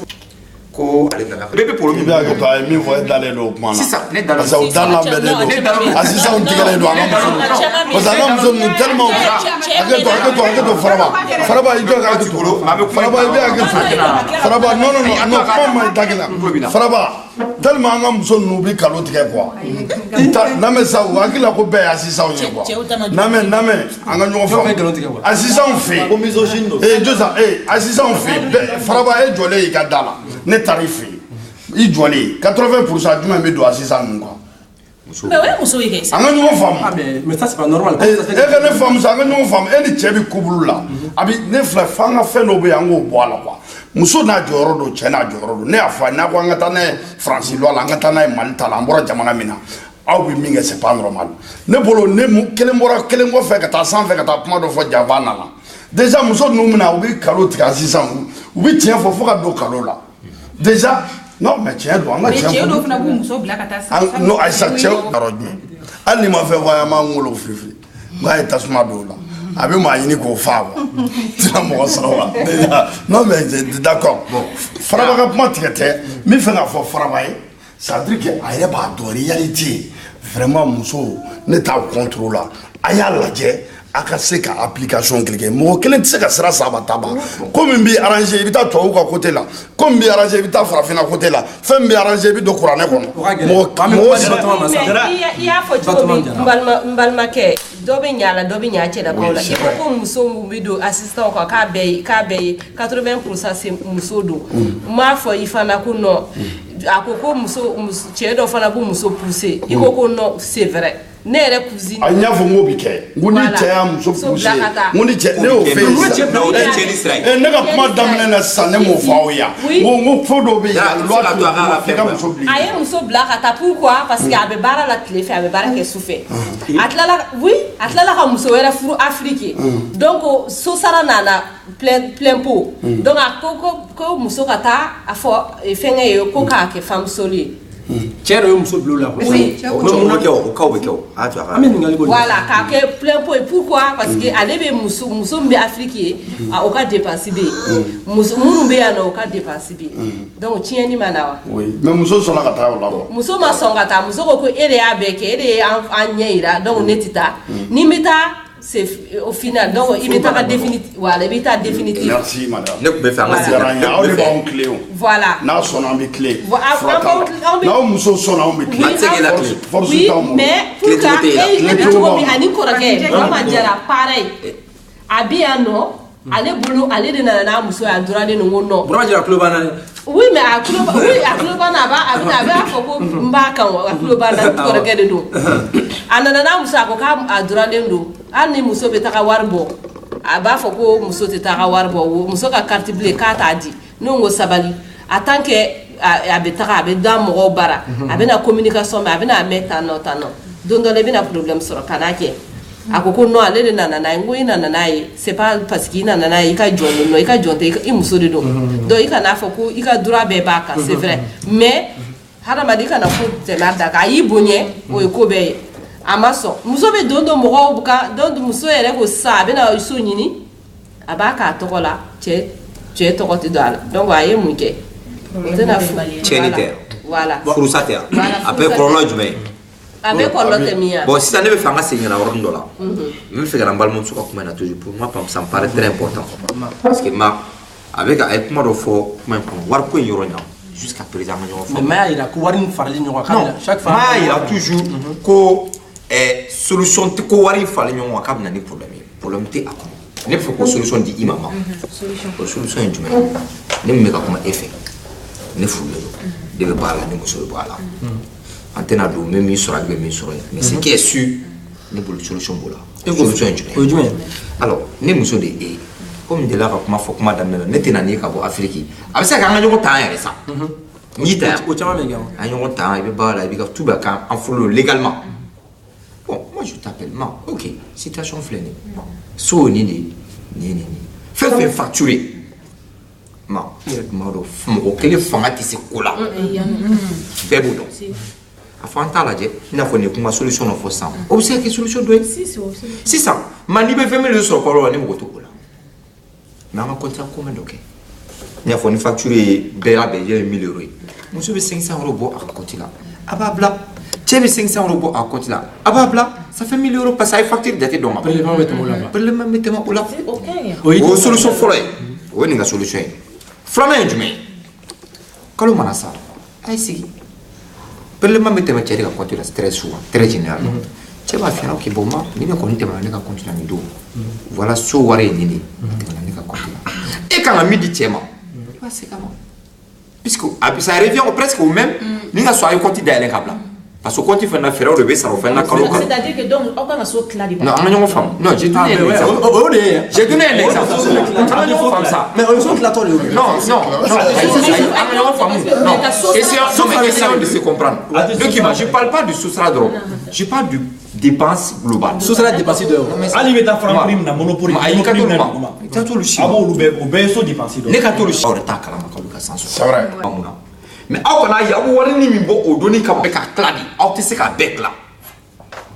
B: ko ale nana bébé polo
C: mi b'a to ay mi fo dalen do kuma na
B: sisan ne dalen
C: parce que dalen bɛ de do assistant tigɛlen do an ka muso parce que an ka muso ninnu tellement hakɛ to faraba i jɔ ka hakɛ to faraba i bɛ hakɛ to faraba non kuma ma dagi la faraba tellement an ka muso ninnu bɛ kalo tigɛ quoi n'amɛ sa o hakili la ko bɛɛ ye assistant ye quoi n'amɛ an ka ɲɔgɔn faamu assistant fɛ ko misogyne do josa assistant fɛ faraba e jɔlen i ka da la ne taara i fɛ yen i jɔlen 80% jumɛn bɛ don assistant ninnu kan.
E: Mais ouais, muso ye kɛ.
C: An ka ɲɔgɔn faamu.
A: Ah mais ça c'est pas normal.
C: E ka ne faamu sa an ka ɲɔgɔn faamu e ni cɛ bɛ kubulu la a bi ne filɛ f'an ka fɛn dɔw bɛ yen an k'o bɔ a la quoi muso n'a jɔyɔrɔ don cɛ n'a jɔyɔrɔ don ne y'a fɔ a ye n'a ko an ka taa n'a ye Faransi loi la an ka taa n'a ye Mali ta la an bɔra jamana min na aw bɛ min kɛ c'est pas normal ne bolo ne kelen bɔra kelen kɔfɛ ka taa sanfɛ ka taa kuma dɔ fɔ janfa na la déjà muso ninnu mina u bɛ kalo tigɛ sisan u bɛ tiɲɛ fɔ fo ka don kalo la déjà non mais tiɲɛ don an ka tiɲɛ fɔ.
F: cɛ dɔw fana b'u muso bila ka taa
C: san. non ayisa cɛ yɔrɔ jumɛn hali ni ma fɛn fɔ a ye an b'an wolo firifiri n k'a ye tasuma don o la a bɛ maa ɲini k'o fa quoi tɛna mɔgɔ sɔrɔ wa non mais d'accord bon faraba ka kuma tigɛ tɛ n bɛ fɛ k'a fɔ faraba ye c'est à dire que a yɛrɛ b'a dɔn réalité vraiment muso ne t'a contre la a y'a lajɛ a ka se ka application kɛ mɔgɔ kelen tɛ se ka sira saba taba ko min b'i arranger i bɛ taa tubabu ka côté la ko min b'i arranger i bɛ taa farafinna côté la fɛn min b'i arranger i bɛ don kuranɛ kɔnɔ
G: i y'a fɔ cogo min n balimakɛ dɔ bɛ ɲa la dɔ bɛ ɲa cɛ la baw la i ko ko muso min bɛ don assistant kan k'a bɛɛ ye 80% muso don n m'a fɔ i fana ko non a ko ko muso cɛ dɔ fana b'u muso pousser i ko ko non c'est vrai ne yɛrɛ cousine
C: a y'a fɔ n ko bi kɛ n ko ni cɛ y'a muso pousser n ko ni cɛ ne y'o fɛ yen ne ka kuma daminɛ na sisan ne m'o fɔ aw ye n ko fo dɔw bɛ yen loi tɛ ka muso bila
G: a ye muso bila ka taa pourquoi parce que a bɛ baara la tile fɛ a bɛ baara kɛ su fɛ a tilala ka muso wɛrɛ furu Afrique donc so sara nana plein pot donc a ko muso ka taa a fɔ fɛnkɛ ye ko k'a kɛ femme soli ye.
A: Cɛ dɔ ye muso bila o la quoi.
G: Oui.
B: Mun kɛ o kaw bɛ kɛ o a to a ka.
A: An bɛ ɲininkali bɔ.
G: Voilà k'a kɛ plein pot pourquoi parce que ale bɛ muso min bɛ Afrique ye o ka dépense bɛ yen muso minnu bɛ yan nɔ o ka dépense bɛ yen donc tiɲɛni ma na wa.
C: oui mais muso sɔnna ka taa o la wa.
G: muso ma sɔn ka taa muso ko e de y'a bɛɛ kɛ e de ye an ɲɛ yira donc ne tɛ taa ni n bɛ taa c'est au final donc i bɛ taa définitive voilà i bɛ taa définitive.
C: merci madame.
B: ne tun bɛ fɛ an ka se
C: aw de b'anw tile o.
G: voilà
C: n'a sɔnna an bɛ tile.
G: n'aw
C: n'aw muso sɔnna anw bɛ tile.
G: oui mais pour que e bɛ cogo min ani kɔrɔkɛ Burama Jara pareil a bɛ yan nɔ ale bolo ale de nana n'a muso ye a dɔrɔnlen don ko non.
A: Burama Jara tulo b'an na dɛ.
G: oui mais a tulo b'an na a b'a fɔ ko n b'a kan a tulo b'an na kɔrɔkɛ de don a nana n'a muso a ko k'a dɔrɔnlen don hali ni muso bɛ taga wari bɔ a b'a fɔ ko muso tɛ taga wari bɔ muso ka carte bleue k'a t'a di ne ko sabali en tant que a bɛ taga a bɛ da mɔgɔw bara a bɛ na communication mais a bɛ na mɛn tan nɔ don dɔ la i bɛ na problème sɔrɔ ka n'a kɛ a ko non ale de nana n'a ye n ko i nana n'a ye c'est pas parce que i nana n'a ye i ka jɔn don i ka jɔn tɛ i muso de don donc i kana fɔ ko i ka droit bɛɛ b'a kan c'est vrai mais hadamaden kana ko tɛmɛ a da kan a y'i bonya o ye ko bɛɛ ye a ma sɔn muso bɛ don mɔgɔw kan donc muso yɛrɛ ko sisan a bɛna so ɲini a b'a k'a tɔgɔ la cɛ tɔgɔ tɛ don a la donc a ye mun kɛ o tɛna
B: tiɲɛni tɛ
G: voilà
B: furusa tɛ a bɛ kɔlɔlɔ jumɛn ye
G: a bɛ kɔlɔlɔ tɛ min ye
B: bon sisan ne bɛ fɛ an ka segin ka na yɔrɔnin dɔ la n bɛ fɛ ka na n balimamuso ka kuma in na toujours pour moi ça me paraît très important parce que a bɛ ka a ye kuma dɔ fɔ kuma in kɔnɔ wariko in yɔrɔ ɲa jusqu'à présent an ka ɲɔgɔn faamu
A: mais maa y'a yira ko wari in farali ɲɔgɔn kan chaque fois
B: maa y'a yira toujours ko solution tɛ ko wari in farali ɲɔgɔn kan k'a bɛ na ni problème ye problème tɛ a kɔnɔ ne bɛ fɛ ko solution di i ma o solution ye jumɛn ne min bɛ ka kuma e fɛ ne furulen don ne bɛ baara la ne muso bɛ bɔ a la an tɛna don n bɛ min sɔrɔ a bɛ min sɔrɔ yen mais ce qui est sûr ne bolo solution b'o la solution ye jumɛn
A: o ye jumɛn ye
B: alors ne muso de ye komi delila ka kuma fɔ kuma daminɛ la ne tɛna n'i ka bɔ Afiriki a bɛ se ka an ka ɲɔgɔn ta an yɛrɛ sa n y'i ta yan
A: o caman bɛ kɛ
B: an ɲɔgɔn ta i bɛ baara la i bɛ ka tout bɛ k'an folo légalement bon moi je t'appelle ma ok situation filɛ nin so nin de nin fɛn fɛn facturé ma i yɛrɛ tun b'a dɔn mɔgɔ kelen fanga tɛ se ko la bɛɛ b'o dɔn a fɔ an t'a lajɛ i n'a fɔ nin kuma solution dɔ fɔ sisan o bɛ se ka kɛ solution dɔ ye sisan n'i bɛ fɛn min de sɔrɔ kɔrɔ la ni mɔgɔ t'o la mais an ka continuer ko mɛn dɔ kɛ Il y a une facture de la BG 1000 euros. Monsieur 500 euros à côté là. Ababla. Tu as 500 euros à côté là. Ababla. Ça fait 1000 euros parce que la facture d'être dans ma.
A: Prélèvement mettez-moi là-bas.
B: Prélèvement mettez-moi là.
A: Oui.
B: Oh, solution folle. Oui, il y a une solution. Flamand, je mets. Quand on a ça, aïe, si. Prélèvement mettez-moi à côté là, c'est très souvent, très général. Tu vas faire un bon moment, il y a un continuer à continuer. Voilà, ce soir, il y a et quand on a mis du tiers, c'est comment? Puisque ça revient presque au même, nous avons choisi de continuer d'aller là. Parce que quand tu fais une affaire, on ça refait la calotte.
E: C'est-à-dire que donc, on va se clarifier.
B: Non, on a une femme. Non, j'ai donné un exemple. J'ai donné un exemple. On a une femme ça. Mais on est sur la toile. Non, non, non. On a une femme. Non. Essayons de se comprendre. Donc, je ne parle pas du sous-sala drôle. Je parle du dépense globale.
A: Sous-sala dépense de.
D: Ali bɛ taa franc prix na monopoly.
B: Ayi ka t'olu ma. I ka t'olu si.
D: A b'olu bɛɛ o bɛɛ ye so dépense dɔ.
B: Ne ka t'olu si. Aw yɛrɛ t'a kalama k'aw bɛ ka san sɔrɔ.
C: C'est vrai.
B: Mais aw kana ye aw bɛ wari ni min bɔ o donni kama bɛ ka tila de aw tɛ se k'a bɛɛ tila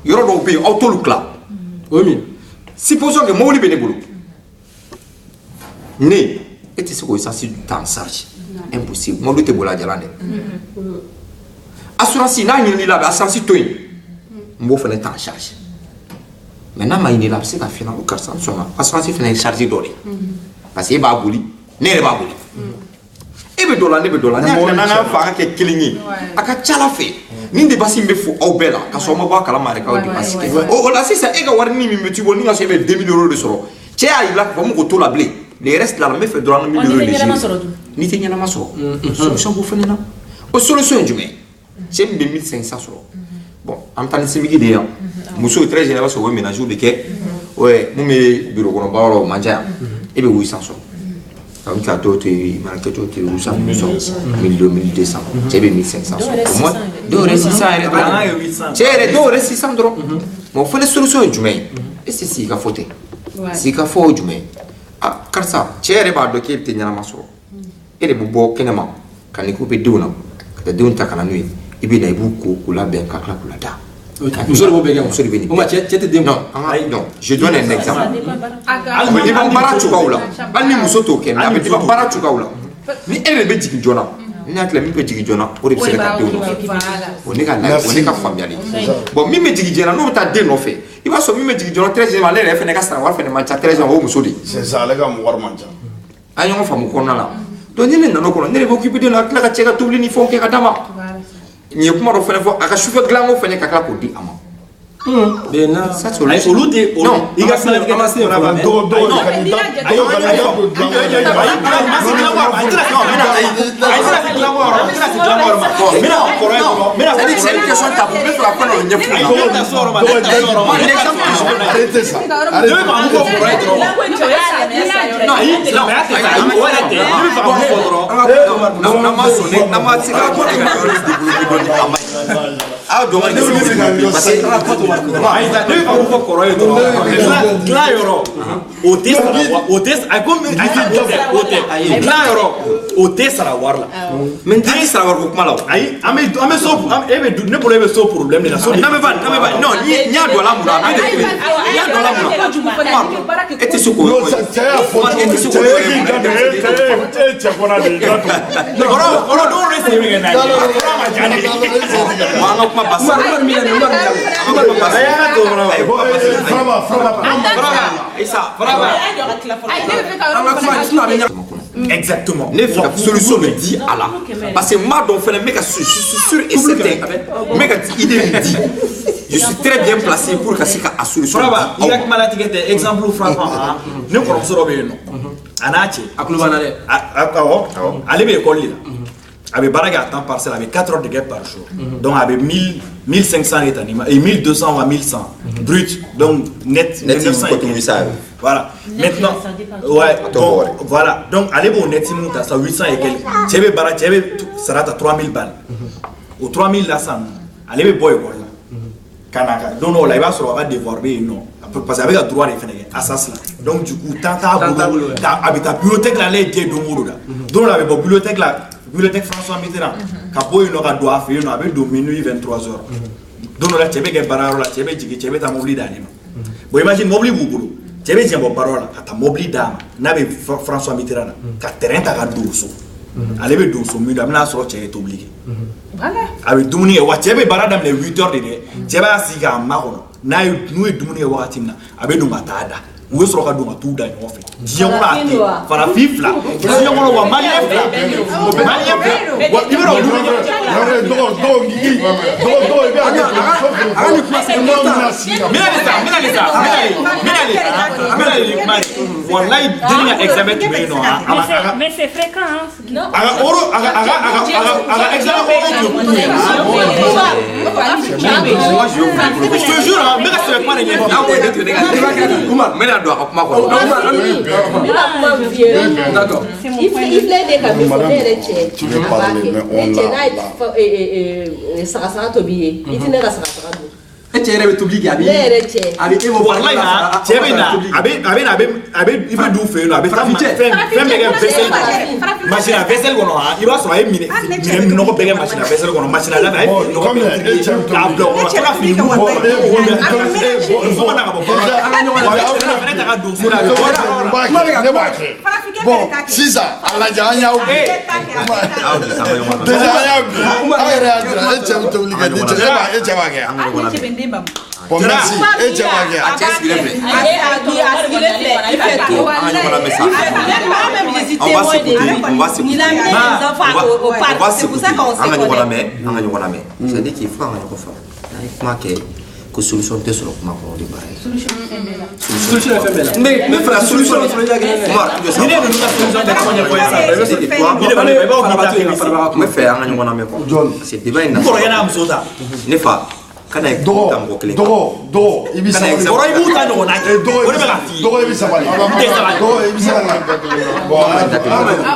B: yɔrɔ dɔw bɛ yen aw t'olu tila.
A: O ye min ye.
B: Supposons que mobili bɛ ne bolo ne e tɛ se k'o essence ta en charge impossible mobili tɛ boli a jalan dɛ. Assurance n'a ɲinini la a bɛ assurance to yen n b'o fana ta en charge mais n'a ma ɲini la a bɛ se ka f'i ɲɛna ko karisa n sɔnna assurance fana ye charge dɔ de parce que e b'a boli ne yɛrɛ b'a boli. E bɛ dɔ la ne bɛ dɔ la ne hakili la n'an ka fa ka kɛ kelen ye a ka ca ala fɛ nin dépense in bɛ fɔ aw bɛɛ la ka sɔrɔ aw ma bɔ a kalama yɛrɛ k'aw dépense kɛ o la sisan e ka wari ni min bɛ t'i bolo ni ka sɔrɔ e bɛ 2000 euros de sɔrɔ cɛ y'a yira k'a fɔ mun k'o to la bilen le reste la n bɛ fɛ dɔrɔn an bɛ 1000 euros de gérer n'i tɛ ɲɛnama sɔrɔ solution b'o fana na o solution ye jumɛn cɛ min bɛ 1500 sɔrɔ bon an bɛ taa ni simiki de ye yan muso ye très général sɔrɔ o ye ménage de kɛ mun bɛ bureau kɔnɔ baara o man ca yan e bɛ 800 sɔrɔ. Comme tu as d'autres, il m'a dit que tu as 800, 1200, 1200, tu as 1500. Au moins, 2600, tu as 2600 drôles. Mais il faut les solutions, et c'est si il faut. Si il faut, ah, car ça, tu as les barres de qui étaient dans la masse. Et les boubous, kenema, quand ils coupent deux, quand ils donnent ta canne, et bien, ils boucou, ou la bien, kakla, ou la da.
A: Nous sommes bien. Nous sommes bien.
B: Non, je donne un exemple. On me dit bara chukaula. Al ni muso to ken, me dit bara chukaula. Ni ele be jigi jona. Ni atla mi be jigi jona, o de se ka do. On est ka familiali. Bon, mi me jigi jona no ta de no fe. I ba so mi me jigi jona 13 ma le fe ne ka sara wa fe ne ma cha 13 o muso di.
C: C'est ça les gars mo war mancha.
B: Ayo famu ko na la. Do ni le nano ko ne le bo kibi de la ka cheka tubli ni fon ke ka dama. Ni kuma do fene fo aka chauffeur glango fene ka ko di ama.
A: Bena
B: ça c'est le
D: olu tɛ non i ka fɛn kɛ ma se yɔrɔ ma
C: Do
D: o tɛ sara wari la
B: mais ndi sara wari ko kuma la
D: ayi an bɛ so e bɛ ne bolo e bɛ so problème de la so
B: na me va non ni nya do la mu na be de nya do la mu e ti so ko
C: No, c'est à fond. C'est qui gagne. C'est qu'on a des gars.
D: ɔrɔ dɔw de sen bɛ kɛ n'a ye ɔrɔ ma diya ne ye
B: wa nga kuma basa
D: exactement
B: ne fɛ ka solution de di a la parce que ma dɔn fɛnɛ n bɛ ka je suis sûr et certain n bɛ ka idée min di je suis très bien placé pour ka se ka a solution di
D: Faraba i ka kuma latigɛ tɛ exemple frappant ne kɔrɔmuso dɔ bɛ yen nɔ a n'a cɛ
A: a kulo banna dɛ
D: awɔ ale bɛ école de la a bɛ baara kɛ à temps partiel a bɛ 4 heures de guerre par jour donc a bɛ 1500 de ta nima et 1200 ou 1100 brut donc net 900 voilà maintenant ouais donc voilà donc ale b'o net mun ta sa 800 et quelques cɛ bɛ baara cɛ bɛ sara ta 3000 balles o 3000 la san ale bɛ bɔ école la ka na ka don dɔw la i b'a sɔrɔ a ka devoir bɛ yen nɔ parce que a bɛ ka droit de fɛnɛ kɛ asas la donc du coup temps t'a bolo a bɛ taa bibliothèque la ale ye diɲɛ don o don la don dɔ la a bɛ bɔ bibliothèque la bibliothèque François Mitterrand ka bɔ yen nɔ ka don a fɛ yen nɔ a bɛ don minuit 23 heures don dɔ la cɛ bɛ kɛ baarayɔrɔ la cɛ bɛ jigin cɛ bɛ taa mobili d'ale ma bon imagine mobili b'u bolo cɛ bɛ jɛn bɔ baara la ka taa mobili d'a ma n'a bɛ François Mitterrand na ka terrain ta ka don so ale bɛ don so min don a bɛna sɔrɔ cɛ ye tobili kɛ a bɛ dumuni kɛ wa cɛ bɛ baara daminɛ 8 heures de dɛ cɛ b'a sigi k'a makɔnɔ n'u ye dumuni kɛ wagati min na a bɛ don ka taa da u bɛ sɔrɔ ka don ka t'u da ɲɔgɔn fɛ diɲɛ kɔnɔ a tɛ farafin fila diɲɛ kɔnɔ wa maliyɛn fila wa i bɛ dɔn olu wallahi deni ka examen tun bɛ yen nɔ
H: mais c'est fréquent
D: a ka oro a ka examen oro tun je te jure n bɛ ka sɛbɛn kuma de ɲɛfɔ
B: don a ka kuma kɔnɔ
G: il filɛ de ka min fɔ ne yɛrɛ cɛ a b'a kɛ ne cɛ n'a ye sagasaga tobi ye i tɛ ne ka sagasaga dun
A: e cɛ yɛrɛ bɛ tobili kɛ a bɛ
G: ne yɛrɛ cɛ
A: a bɛ e bɔ
D: wallahi na cɛ bɛ na a bɛ i bɛ du fɛ yen nɔ a bɛ taa fɛn bɛɛ kɛ vaisselle machine à vaisselle kɔnɔ i b'a sɔrɔ a ye minɛ nɔgɔ bɛɛ kɛ machine à vaisselle kɔnɔ machine à laver a ye nɔgɔ bɛɛ k'a bila o kɔnɔ cɛ ka fini mugu bɔ fo ka na ka bɔ wa a fana ta ka don so la
C: ne b'a kɛ bon sisan a lajɛ an y'aw bi déjà an y'aw bi aw yɛrɛ y'a jira e cɛ bɛ tobili kɛ e cɛ b'a kɛ yan bon merci e cɛ b'a kɛ yan
B: a cɛ sigilen filɛ an ka ɲɔgɔn lamɛn c'est à dire qu'il faut an ka ɲɔgɔn faamu n'a ye kuma kɛ ko solution tɛ sɔrɔ kuma kɔnɔ de baara ye
A: solution ye fɛn bɛɛ la ne fɛ solution ni solution kelen
D: ni ne ninnu ka solution tɛ kuma ɲɛfɔ ye sa
B: n bɛ fɛ an ka ɲɔgɔn lamɛn quoi parce que débat in na
D: kɔrɔkɛ n'a muso ta
B: ne fa kana ye
C: dɔgɔ
B: ta mɔgɔ kelen
C: dɔgɔ i bɛ sabali
D: kɔrɔ i b'u ta ɲɔgɔn na kɛ o de bɛ ka f'i ye
C: dɔgɔ i bɛ sabali dɔgɔ i bɛ sabali bon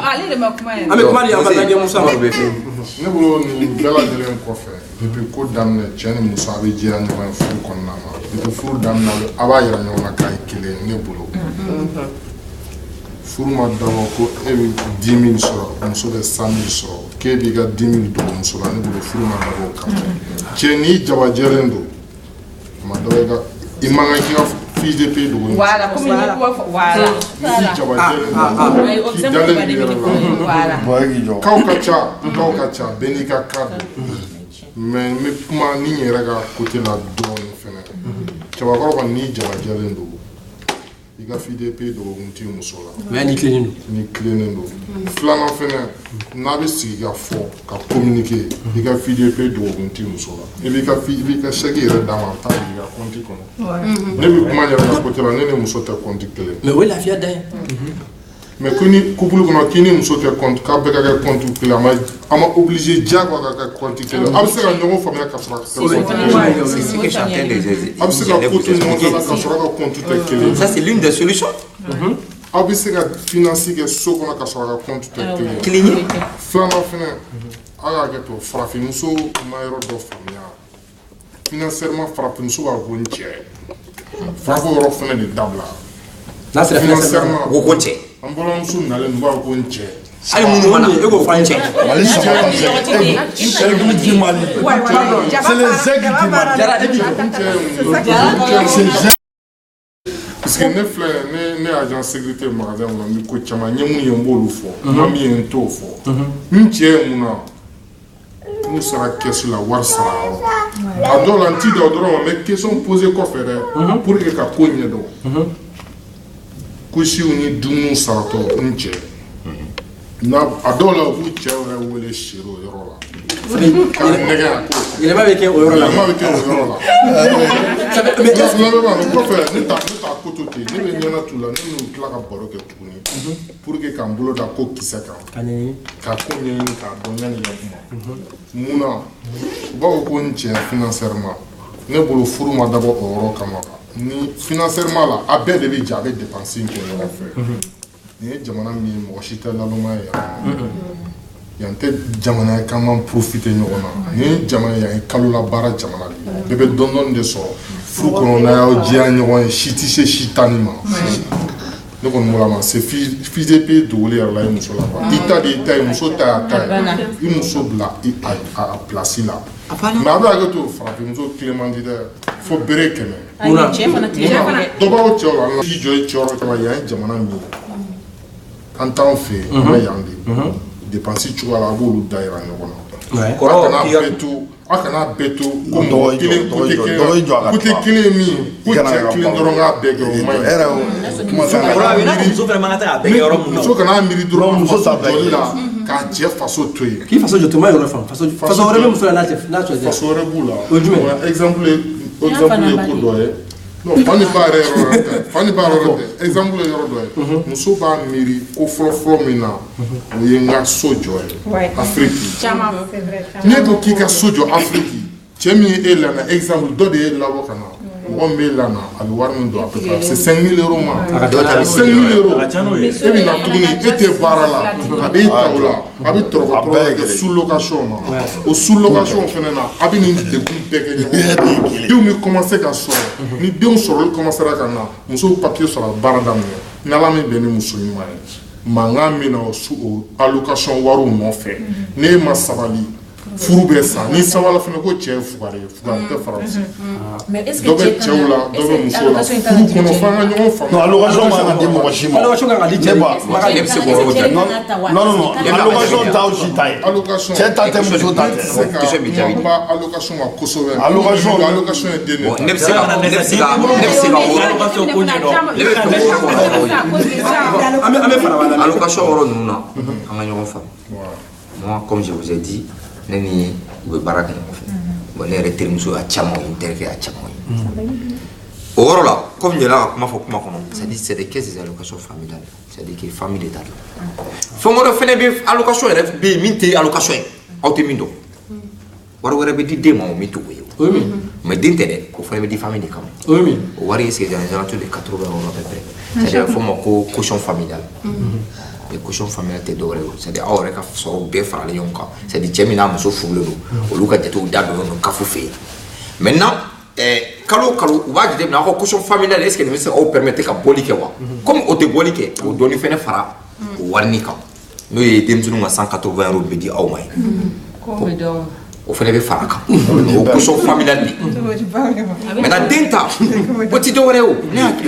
F: ale de ma kuma yan
A: an bɛ kuma di an balimakɛ Musa ma
I: ne bolo nin bɛɛ lajɛlen kɔfɛ depuis ko daminɛ cɛ ni muso a bɛ jɛya ɲɔgɔn ye furu kɔnɔna na depuis furu daminɛ a b'a yira ɲɔgɔn na k'a ye kelen ne bolo furu ma dabɔ ko e bɛ 10 000 sɔrɔ muso bɛ 100 000 sɔrɔ k'e b'i ka 10 000 dogo muso la ne bolo furu ma dabɔ o kama cɛ n'i jabajɛlen don a ma dabɔ i man kan k'i ka fiche de paie dogo
F: voilà comme ni ko voilà
I: n'i jabajɛlen don k'i dalen b'i yɛrɛ la
C: bon e k'i jɔ
I: kaw ka ca bɛɛ n'i ka cas don mais n bɛ kuma ni n yɛrɛ ka côté la dɔɔnin fɛnɛ cɛbakɔrɔ kɔni n'i jabajɛlen don i ka fiche de paie dɔgɔkun t'i muso la
A: mais ni tilennen don
I: ni tilennen don filanan fɛnɛ n'a bɛ sigi ka fɔ ka communiquer i ka fiche de paie dɔgɔkun t'i muso la i b'i ka chèque yɛrɛ d'a ma a t'a i ka compte kɔnɔ ne bɛ kuma n yɛrɛ ka côté la ne ni muso tɛ compte kelen
A: mais o ye lafiya da ye
I: mais ko ni couple kɔnɔ k'i ni muso tɛ compte k'a bɛɛ ka kɛ compte kelen a ma obligé diyagoya ka kɛ compte kelen a bɛ se ka ɲɔgɔn faamuya ka sɔrɔ a tɛ compte kelen
B: c'est que chacun des
I: a bɛ se ka ko to ɲɔgɔn la ka sɔrɔ a ka compte tɛ kelen
B: ça c'est l'une des solutions
I: aw bɛ se ka finance kɛ so kɔnɔ ka sɔrɔ a ka compte tɛ kelen
B: kelen ye
I: filanan fɛnɛ aw y'a kɛ to farafinmuso ma yɔrɔ dɔ faamuya financièrement farafinmuso b'a fɔ n cɛ farafo yɔrɔ fɛnɛ de dabila
A: n'a sera
I: financièrement
B: ko ko cɛ
I: an balimamuso nalen n b'a fɔ ko n cɛ
B: hali minnu mana e k'o fɔ an cɛ
C: Mali saba c'est le du Mali c'est les aigles du Mali
I: parce que ne filɛ ne agent sécurité magasin kɔnɔ n bɛ ko caman n ye mun ye n b'olu fɔ ma min ye n t'o fɔ n cɛ ye mun na n'u sera kɛsu la wari sara yɔrɔ a dɔw la n t'i da o dɔrɔn ma n bɛ question poser kɔfɛ dɛ pour que ka ko ɲɛdɔn kusiw ni dumuniw saratɔ n cɛ a dɔw la u b'u cɛ yɛrɛ wele seri o yɔrɔ la k'a nɛgɛ a ko
A: yɛlɛma bɛ kɛ o yɔrɔ la
I: yɛlɛma bɛ kɛ o yɔrɔ la lamɛnbaa o kɔfɛ ne t'a ko to ten ne bɛ ɲɛna t'u la ne n'u tila ka baro kɛ tuguni pour que k'an bolo da ko kisɛ kan ka ko ɲɛɲini k'a dɔn yanni ka kuma mun na u b'a fɔ ko n cɛ financièrement ne bolo furu ma dabɔ o yɔrɔ kama ni financièrement la a bɛɛ de bɛ jɛ a bɛ dépense kɛ ɲɔgɔn fɛ nin ye jamana min ye mɔgɔ si tɛ laloma ye yan tɛ jamana ye k'an man profiter ɲɔgɔn na nin ye jamana yan ye kalo la baara jamana de bɛɛ bɛ dɔɔni dɔɔni de sɔrɔ furu kɔnɔ n'a y'aw diya ɲɔgɔn ye si tɛ se si tanni ma ne kɔni bolo ma c'est FIDP dogolen yɛrɛ la i muso la quoi i ta de i ta ye muso ta y'a ta ye i muso bila a place la mais a bɛ hakɛ to farafinmuso tile man di dɛ fo bere 100 dɔ b'aw cɛw la i jɔ i cɛyɔrɔ caman yan ye jamana min ye an t'anw fɛ yen an bɛ yan de dépense cogoya la a b'olu da yira ɲɔgɔn na a kana bɛɛ to ko mɔgɔ kelen kote kelen min ko cɛ kelen dɔrɔn k'a bɛɛ kɛ o man ɲi muso kana miiri dɔrɔn muso jɔli la k'a cɛ faso to yen
A: k'i faso jɔ to ma yɔrɔ fan faso wɛrɛ bɛ muso la n'a cɛ
I: faso wɛrɛ b'u la
A: o ye jumɛn
I: exemple ye ko dɔ ye non fani ba yɛrɛ yɔrɔ tɛ fani ba yɔrɔ tɛ exemple ye yɔrɔ dɔ ye muso b'a miiri ko fɔlɔ min na o ye n ka so jɔ ye Afrique n'i ko k'i ka so jɔ Afrique cɛ min ye e lana exemple dɔ de ye labɔ ka na mɔgɔ min b'e lana a bɛ wari min don a peu près c'est 5 000 € ma 5 000 € e bɛ na tuguni e tɛ baara la a b'i ta o la a bɛ tɔrɔkɔtɔrɔ kɛ sous location ma o sous location fɛnɛ na a bɛ nin degun bɛɛ kɛ ɲɔgɔn denw bɛ commencer ka sɔrɔ ni denw sɔrɔli commencera ka na musow papier sɔrɔ baara daminɛ ni Ala min bɛ ni muso ɲuman ye mankan min na o allocation wariw nɔfɛ n'e ma sabali furu bɛ sa ni sabala fana ko cɛ ye fugari tɛ faransi dɔ bɛ cɛw la dɔ bɛ musow la furu kɔnɔ f'an ka ɲɔgɔn faamu
C: allocation man ka di mɔgɔ si ma
A: allocation kan ka di cɛ de ma
B: ne bɛ se k'o yɔrɔ jaabi
C: non allocation t'aw si ta ye cɛ ta tɛ muso ta tɛ
I: n ba allocation ma kosɛbɛ allocation ye den de
B: ne bɛ se ka an bɛ fara allocation yɔrɔ ninnu na an ka ɲɔgɔn faamu moi comme je vous ai dit ne ni u bɛ baara kɛ ɲɔgɔn fɛ bon ne yɛrɛ terimuso y'a caman ye n terikɛ y'a caman ye o yɔrɔ la comme n yɛrɛ ka kuma fɔ kuma kɔnɔ c'est des caisses d'allocation familiale c'est-à-dire que famille de ta don fɛn wɛrɛ fɛnɛ bɛ allocation yɛrɛ bɛ yen min tɛ allocation ye aw tɛ min dɔn wari wɛrɛ bɛ di den ma o min t'o ye mais den tɛ dɛ o fana bɛ di famille de kama o wari est-ce que dans les alentours de 80 € à peu près c'est-à-dire fɔ ma ko caution familiale et caution familiale tɛ dɔwɛrɛ ye c'est-à-dire aw yɛrɛ ka sɔrɔ bɛɛ faralen ɲɔgɔn kan c'est-à-dire cɛ min n'a muso furulen don olu ka jatew da donnen don kafo fɛ yen maintenant kalo kalo u b'a jateminɛ aw ka caution familiale est-ce que nin bɛ se k'aw permettre ka bɔli kɛ wa comme o tɛ bɔli kɛ o dɔɔni fɛnɛ fara o warini kan n'o ye denmisɛnninw ka 180 € bɛ di aw ma ye o fɛnɛ bɛ fara kan o caution familiale de maintenant den ta o tɛ dɔwɛrɛ ye o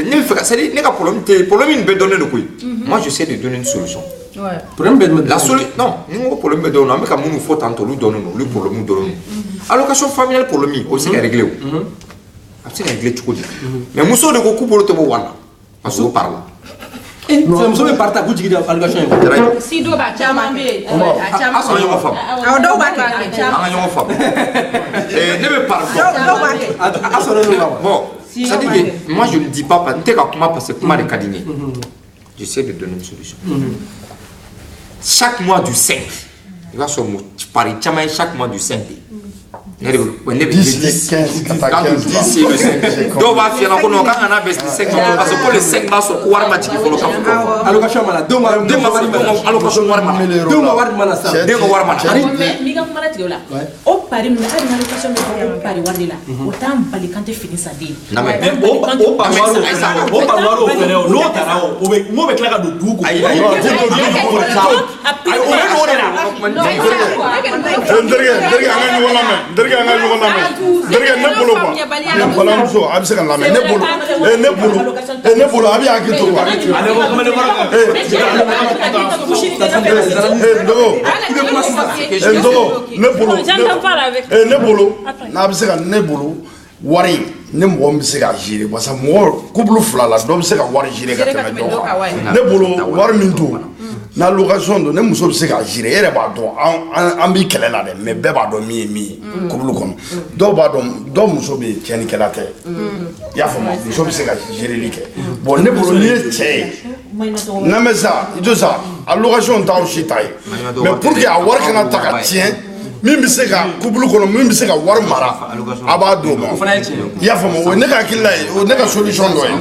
B: ne bɛ fɛ ka c'est-à-dire ne ka problème tɛ problème in bɛɛ dɔnnen don koyi moi j'essaie de donner une solution la solution non ni n ko problème bɛ dɔnnen don an bɛ ka minnu fɔ tantôt olu dɔnnen don olu problème dɔnnen don allocation familiale problème o bɛ se ka régler o a bɛ se ka régler cogo di mais musow de ko k'u bolo tɛ bɔ wari la parce que o par la
A: muso bɛ parta k'u jigi da allocation ye
G: si dɔ b'a caman bɛ yen
B: a sɔrɔ ɲɔgɔn faamu
F: awɔ dɔw b'a kɛ
B: an ka ɲɔgɔn faamu ne bɛ par
F: dɔw b'a kɛ
A: a sɔrɔ ne la
B: bon c'est-à-dire que moi je ne dis pas n tɛ ka kuma parce que kuma de ka di n ye j'essaie de donner une solution chaque mois du 5 i b'a sɔrɔ pari caman ye chaque mois du 5 de ne bɛ 10 dɔw b'a f'i ɲɛna ko non k'an kana bɛn 5 ma parce que ko le 5 b'a sɔrɔ ko wari ma jigin fɔlɔ ka fɔ
A: allocation mana den ma wari
B: allocation wari mana
A: den ma wari mana sa
B: den ka wari mana
E: mais n'i ka kuma latigɛ o la o pari min hali ni allocation bɛ fɔ ko pari wari de la o t'an bali kan tɛ fini san den
D: o pari wari o fɛnɛ o n'o taara o bɛ n'o bɛ tila ka don dugu kɔnɔ ayi o bɛ n'o de la
C: n terikɛ an ka ɲɔgɔn lamɛn Derge ne bolo quoi. Ne balamuso a bɛ se ka lamɛn ne bolo ne bolo a bɛ hakili to quoi. Ne bolo n'a bɛ se ka ne bolo wari ne mɔgɔ bɛ se ka gérer parce que mɔgɔ couple fila la dɔ bɛ se ka wari gérer ka tɛmɛ dɔ kan. Ne bolo wari min to na location don ne muso bɛ se ka gérer e yɛrɛ b'a dɔn an b'i kɛlɛ la dɛ mais bɛɛ b'a dɔn min ye min ye couple kɔnɔ dɔw b'a dɔn dɔw muso bɛ tiɲɛnikɛla tɛ i y'a faamu muso bɛ se ka géreli kɛ bon ne bolo n'i ye cɛ ye n'an bɛ sa i to sa a location t'aw si ta ye mais pour que a wari kana ta ka tiɲɛ min bɛ se ka couple kɔnɔ min bɛ se ka wari mara a b'a d'o ma i y'a faamu o ye ne ka hakilila ye o ye ne ka solution dɔ ye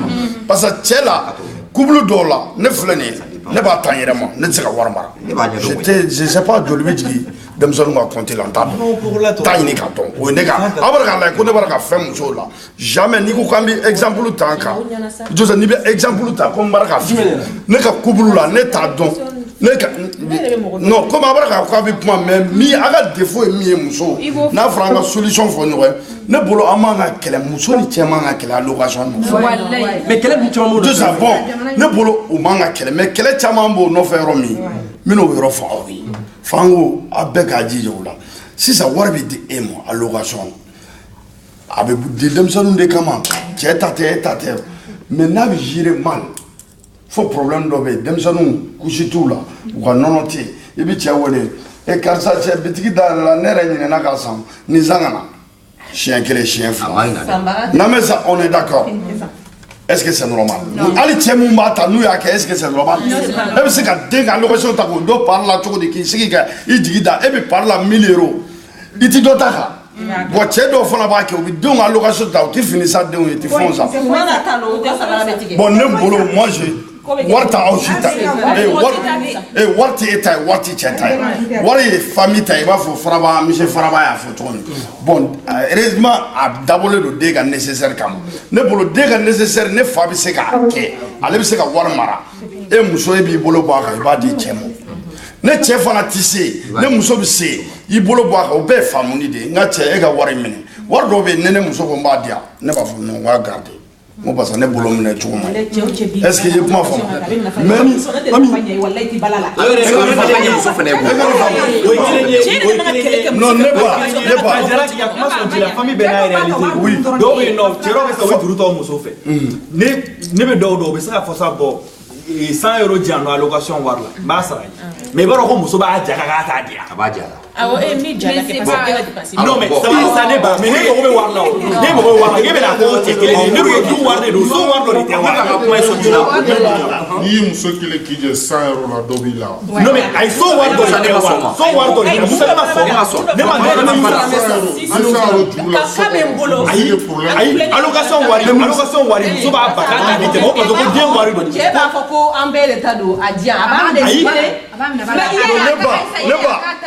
C: parce que cɛ la couple dɔw la ne filɛ nin ye ne b'a tan yɛrɛ ma ne tɛ se ka wari mara je sais pas joli bɛ jigin denmisɛnninw ka compte la n t'a dɔn t'a ɲini k'a dɔn o ye ne ka aw bɛ k'a lajɛ ko ne b'a ka fɛn musow la jamais n'i ko k'an bɛ exemple ta an kan Joseph n'i bɛ exemple ta ko n b'a ka fiyɛ ne ka couple la ne t'a dɔn ne ka non comme a b'a ka ko a bɛ kuma mais min a ka défaut ye min ye muso n'a fɔra an ka solution fɔ ɲɔgɔn ye ne bolo an man ka kɛlɛ muso ni cɛ man ka kɛlɛ allocation
A: mais kɛlɛ dun caman b'o
C: Joseph bon ne bolo o man ka kɛlɛ mais kɛlɛ caman b'o nɔfɛ yɔrɔ min n bɛna o yɔrɔ fɔ aw ye f'an ko a bɛɛ k'a jija o la sisan wari bɛ di e ma allocation a bɛ di denmisɛnninw de kama cɛ ta tɛ e ta tɛ mais n'a bɛ gérer mal fo problème dɔ bɛ yen denmisɛnninw kusi t'u la u ka nɔnɔ tɛ yen i bɛ cɛ wele e karisa cɛ bitigi dayɛlɛ la ne yɛrɛ ɲinɛna k'a san nin san ka na siɲɛ kelen siɲɛ fila n'an bɛ sa on est d'accord est-ce que c'est normal hali cɛ mun b'a ta n'u y'a kɛ est-ce que c'est normal e bɛ se ka den ka allocation ta k'o dɔ pari la cogo di k'i sigi ka i jigi da e bɛ pari la 1000 euros i ti dɔ ta kan bon cɛ dɔw fana b'a kɛ u bɛ denw ka allocation ta u ti fini sa denw ye u ti fɛnw san bon ne bolo moi je wari ta aw si ta wari ti e ta ye wari ti cɛ ta ye wari ye famille ta ye i b'a fɔ faraba monsieur faraba y'a fɔ cogo min bon heureusement a dabɔlen don den ka nécessaire kama ne bolo den ka nécessaire ne fa bɛ se k'a kɛ ale bɛ se ka wari mara e muso e b'i bolo bɔ a kan i b'a di cɛ ma ne cɛ fana ti se ne muso bɛ se i bolo bɔ a kan o bɛɛ ye faamuni de ye n ka cɛ e ka wari minɛ wari dɔw bɛ yen ne muso ko n b'a di yan ne b'a fɔ non n b'a garder mo parce que ne bolo minɛ cogo ma est-ce que i ye kuma faamu mais non ne ba
D: famille bɛɛ n'a réalité dɔw bɛ yen nɔ cɛ dɔw bɛ se ka o juru ta o muso fɛ ne bɛ dɔw dɔn o bɛ se ka fɔ sa bɔ 100 € di yan nɔ allocation wari la n b'a sara mais i b'a dɔn ko muso b'a ja k'a t'a di yan a b'a ja la
E: awɔ e min jala kɛ parce que elle passe
D: non mais ça ne ba mais ne mago bɛ wari la ne mago bɛ wari la e bɛ na ko cɛ kelen de ne bɛ du wari de don so wari dɔ de tɛ wari ka kuma ye sɔn la
I: n'i ye muso kelen k'i jɛ 100 € la dɔ b'i la
D: non mais a ye so wari dɔ de tɛ wari so wari dɔ de tɛ muso ne ma sɔn ne ma ne ma fara ayi allocation wari muso b'a ba k'a di tɛmɛ o parce que ko den wari dɔ
G: cɛ b'a fɔ ko an bɛɛ de ta don a diyan a b'a de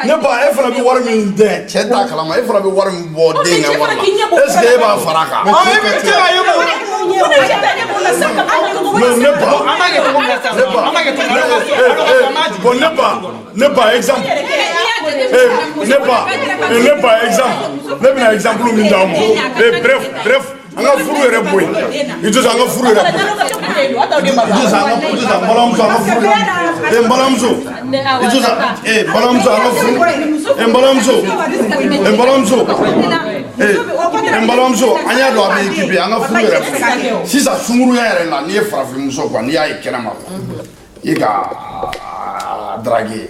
C: ne ba e fana bɛ wari min dɛn cɛ t'a kalama e fana bɛ wari min bɔ den ka wari la est-ce que e b'a fara a kan
D: e bɛ se ka ye ko
C: ne ba exemple ne bɛna exemple min d'a ma bref an ka furu yɛrɛ bɔ yen i to an ka furu yɛrɛ bɔ yen balamuso an ka furu balamuso i to balamuso an ka furu balamuso an y'a dɔn a bɛ équipe an ka furu yɛrɛ bɔ yen sisan sunkuruya yɛrɛ la n'i ye farafinmuso quoi n'i y'a ye kɛnɛma i ka draguer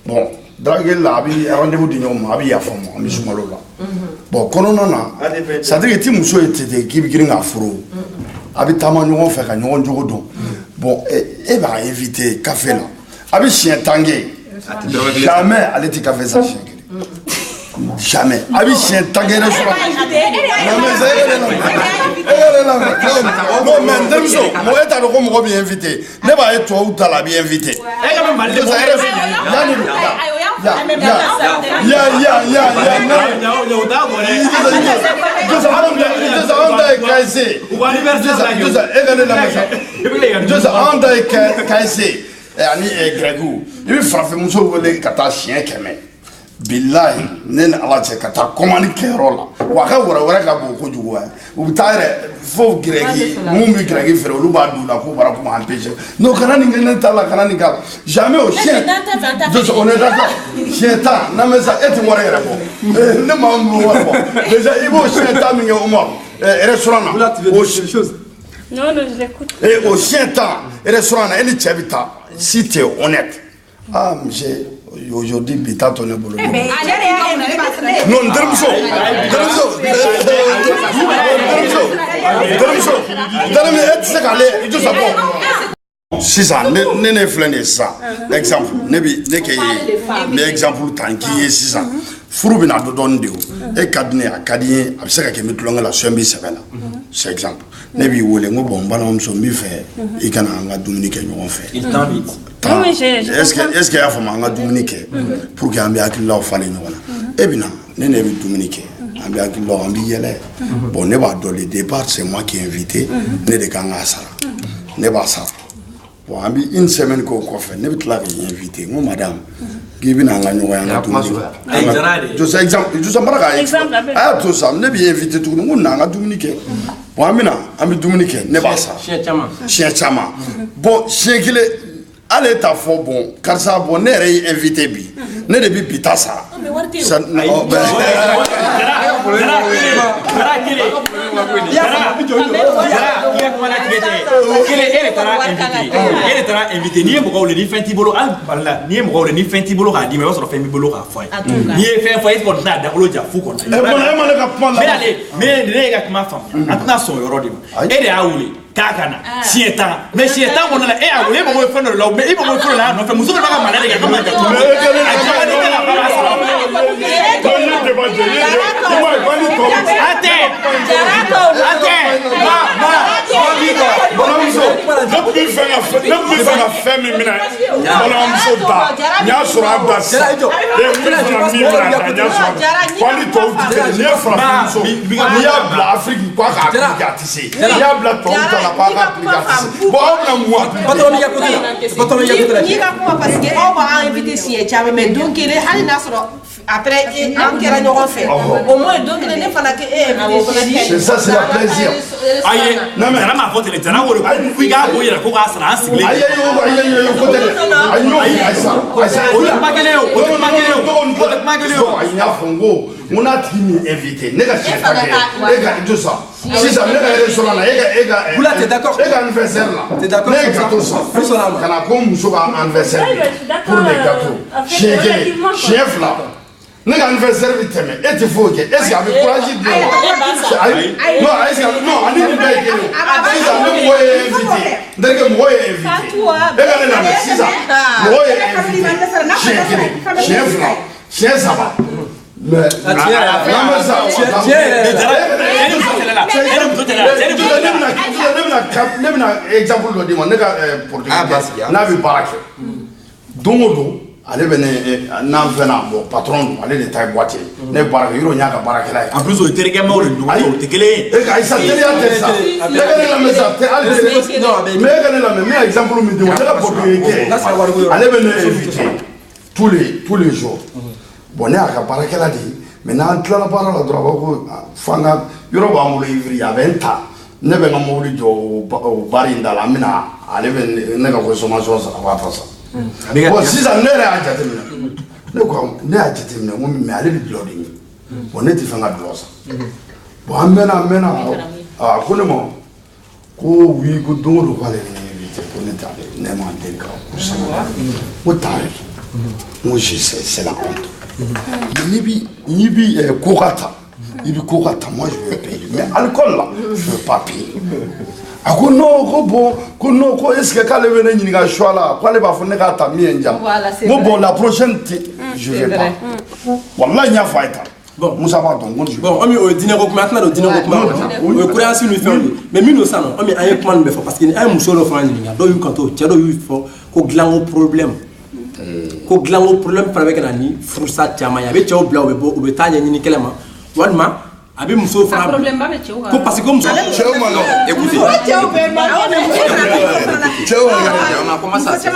C: bon draguer la a bɛ rendez-vous di ɲɔgɔn ma a bɛ yafa ma an bɛ sumalo la bon kɔnɔna na c'est à dire que ti muso ye tete k'i bɛ girin k'a furu a bɛ taama ɲɔgɔn fɛ ka ɲɔgɔn jogo dɔn bon e b'a invité café la a bɛ siɲɛ 10 kɛ jamais ale tɛ café san siɲɛ kelen jamais a bɛ siɲɛ 10 kɛ restaurant non mais denmuso mɔgɔ e t'a dɔn ko mɔgɔ b'i invité ne b'a ye tubabu ta la a b'i invité ani gregu i bɛ farafinmuso wele ka taa siɲɛ 100 bilahi ne ni ala cɛ ka taa commande kɛyɔrɔ la wa a ka wɛrɛ ka bon kojugu u bɛ taa yɛrɛ fo greki mun bɛ greki feere olu b'a d'u la k'u bara kuma empêcher non kana nin kɛ ne ta la kana nin k'a la jamais o siɲɛ on est d'accord siɲɛ 10 n'an bɛ sa e tɛ wari yɛrɛ bɔ ne maa min bɛ wari bɔ déjà i b'o siɲɛ 10 min kɛ Omar restaurant na o
F: non je l'écoute
C: au siɲɛ 10 restaurant na e ni cɛ bɛ taa si t'es honnête ah monsieur aujourd'hui bi t'a to ne bolo non denmuso e tɛ se k'ale i to sa bɔ sisan ne filɛ nin ye sisan exemple ne k'e ye n bɛ exemple ta n k'i ye sisan furu bina dɔdɔni de o e ka di ne a ka di n ye a bɛ se ka kɛ n bɛ tulonkɛ la so n bɛ sɛbɛ la c'est exemple ne b'i wele n ko bon n balimamuso n b'i fɛ i kana an ka dumuni kɛ ɲɔgɔn fɛ est-ce que y'a faamu an ka dumuni kɛ pour que an bɛ hakililaw falen ɲɔgɔn na e bɛ na ne ne bɛ dumuni kɛ an bɛ hakililaw an bɛ yɛlɛ bon ne b'a dɔn le départ c'est moi qui ai invité ne de kan k'a sara ne b'a sara bon an bɛ une semaine k'o kɔfɛ ne bɛ tila k'i invité n ko madame k'i bɛna an ka ɲɔgɔn ye an ka dumuni kɛ Josa Mara k'a exemple a y'a to sa ne b'i invité tuguni n ko na an ka dumuni kɛ bon an bɛ dumuni kɛ ne b'a sara siɲɛ caman bon siɲɛ kelen ale t'a fɔ bon karisa bon ne yɛrɛ y'i invité bi ne de bɛ bi ta sara
D: invité n'i ye mɔgɔw le ni fɛn t'i bolo n'i ye mɔgɔw le ni fɛn t'i bolo k'a d'i ma i b'a sɔrɔ fɛn b'i bolo k'a fɔ a ye n'i ye fɛn fɔ e kɔni tɛna dagolo ja fu kɔnɔ mais ne ye ka kuma faamu an tɛna sɔn yɔrɔ de ma e de y'a wele k'a ka na siɲɛ 10 mais siɲɛ 10 kɔnɔna la e y'a wele e mago bɛ fɛn dɔ de la mais e mago bɛ fɛn dɔ la a nɔfɛ muso bɛ ka malade kɛ a kan ka jate a jama ni tɛ la baara sɔrɔ
C: fɛn min mina balimamuso da n y'a sɔrɔ a da sisan min fana min mina da n y'a sɔrɔ wali tɔw tɛ kelen n'i ye farafinmuso n'i y'a bila afiriki k'a k'a appliquer a tɛ se n'i y'a bila tɔw ta la k'a k'a appliquer a tɛ se bon aw bɛna mun appliquer
G: n'i ka kuma parce que aw b'an invité siɲɛ caman mais don kelen hali n'a sɔrɔ après an kɛra ɲɔgɔn fɛ au moins don kelen ne fana kɛ e invité
C: c'est ça c'est la plaisir
D: ayi jara m'a fɔ ten jara ko de ko i k'a bɔ i yɛrɛ ko k'a sara an sigilen
C: ayi ko tɛ dɛ ayi ayisa
D: o tɛ kuma kelen ye o tɛ kuma kelen ye o tɛ kuma kelen ye o
C: ayi n y'a fɔ n ko n n'a tigi min invité ne ka siɲɛ ta kɛ e ka to sa sisan ne ka restaurant la e ka
H: Bula t'es d'accord
C: e ka anniversaire la
H: t'es d'accord
C: ne ye gâteau san ka na ko n muso ka anniversaire pour les gâteaux siɲɛ kelen siɲɛ fila ne ka anniversaire bɛ tɛmɛ e tɛ foyi kɛ est-ce que a bɛ courage di ne ma ayi non est-ce que non ani nin bɛɛ ye kelen sisan ne mɔgɔ ye invité n terikɛ mɔgɔ ye invité e ka ne lamɛn sisan mɔgɔ ye invité siɲɛ kelen siɲɛ fila siɲɛ saba mais ne bɛna exemple dɔ d'i ma ne ka portugais n'a bɛ baara kɛ don o don ale bɛ ne n'an fɛnna bon patron don ale de ta ye boîte ye ne baara kɛ yɔrɔ n y'a ka baarakɛla ye
D: en plus o ye terikɛ maaw de don o tɛ kelen ye
C: e ka ayi sa teriya tɛ sa e ka ne lamɛn sa tɛ hali teri mais e ka ne lamɛn n bɛna exemple min d'i ma ne ka portugais kɛ ale bɛ ne invité tous les jours bon ne y'a ka baarakɛla de ye mais n'an tilala baara la dɔrɔn a b'a ko f'an ka yɔrɔ b'an bolo ivri a bɛ n ta ne bɛ n ka mobili jɔ o baara in da la an bɛna ale bɛ ne ka consommation sara a b'a ta sa bon sisan ne yɛrɛ y'a jateminɛ ne ko ne y'a jateminɛ n ko mais ale bɛ dulɔ de ɲini bon ne tɛ fɛn ka dulɔ san bon an mɛnna a ko ne ma ko oui ko don o don k'ale ne invité ko ne t'ale ne ma deli ka ko sama ko t'ale n ko je sais c'est la honte n'i bi ko ka ta i bɛ ko ka ta moi je vais payer mais alcool là je veux pas payer a ko non ko bon ko non ko est ce que k'ale bɛ ne ɲininka choix la k'ale b'a fɔ ne k'a ta min ye n ja n ko bon la prochaine je vais pas walahi n y'a fɔ a ye tan bon Musa b'a dɔn n ko
A: bon an bɛ o ye diinɛ ko kuma an tɛna don diinɛ ko kuma o ye croyance ni fɛnw de mais min don sisan nɔ an ye kuma nin bɛɛ fɔ parce que an ye muso dɔ fana ɲininka dɔw y'u kanto cɛ dɔw y'u fɔ ko dilanko problème ko dilanko problème fana bɛ ka na ni furusa caman ye a bɛ cɛw bila u bɛ taa ɲɛɲini kɛlɛ ma walima a bɛ muso fana ko parce que ko muso
C: cɛw ma nɔgɔ écoutez
H: cɛw
F: Comment ça se fait?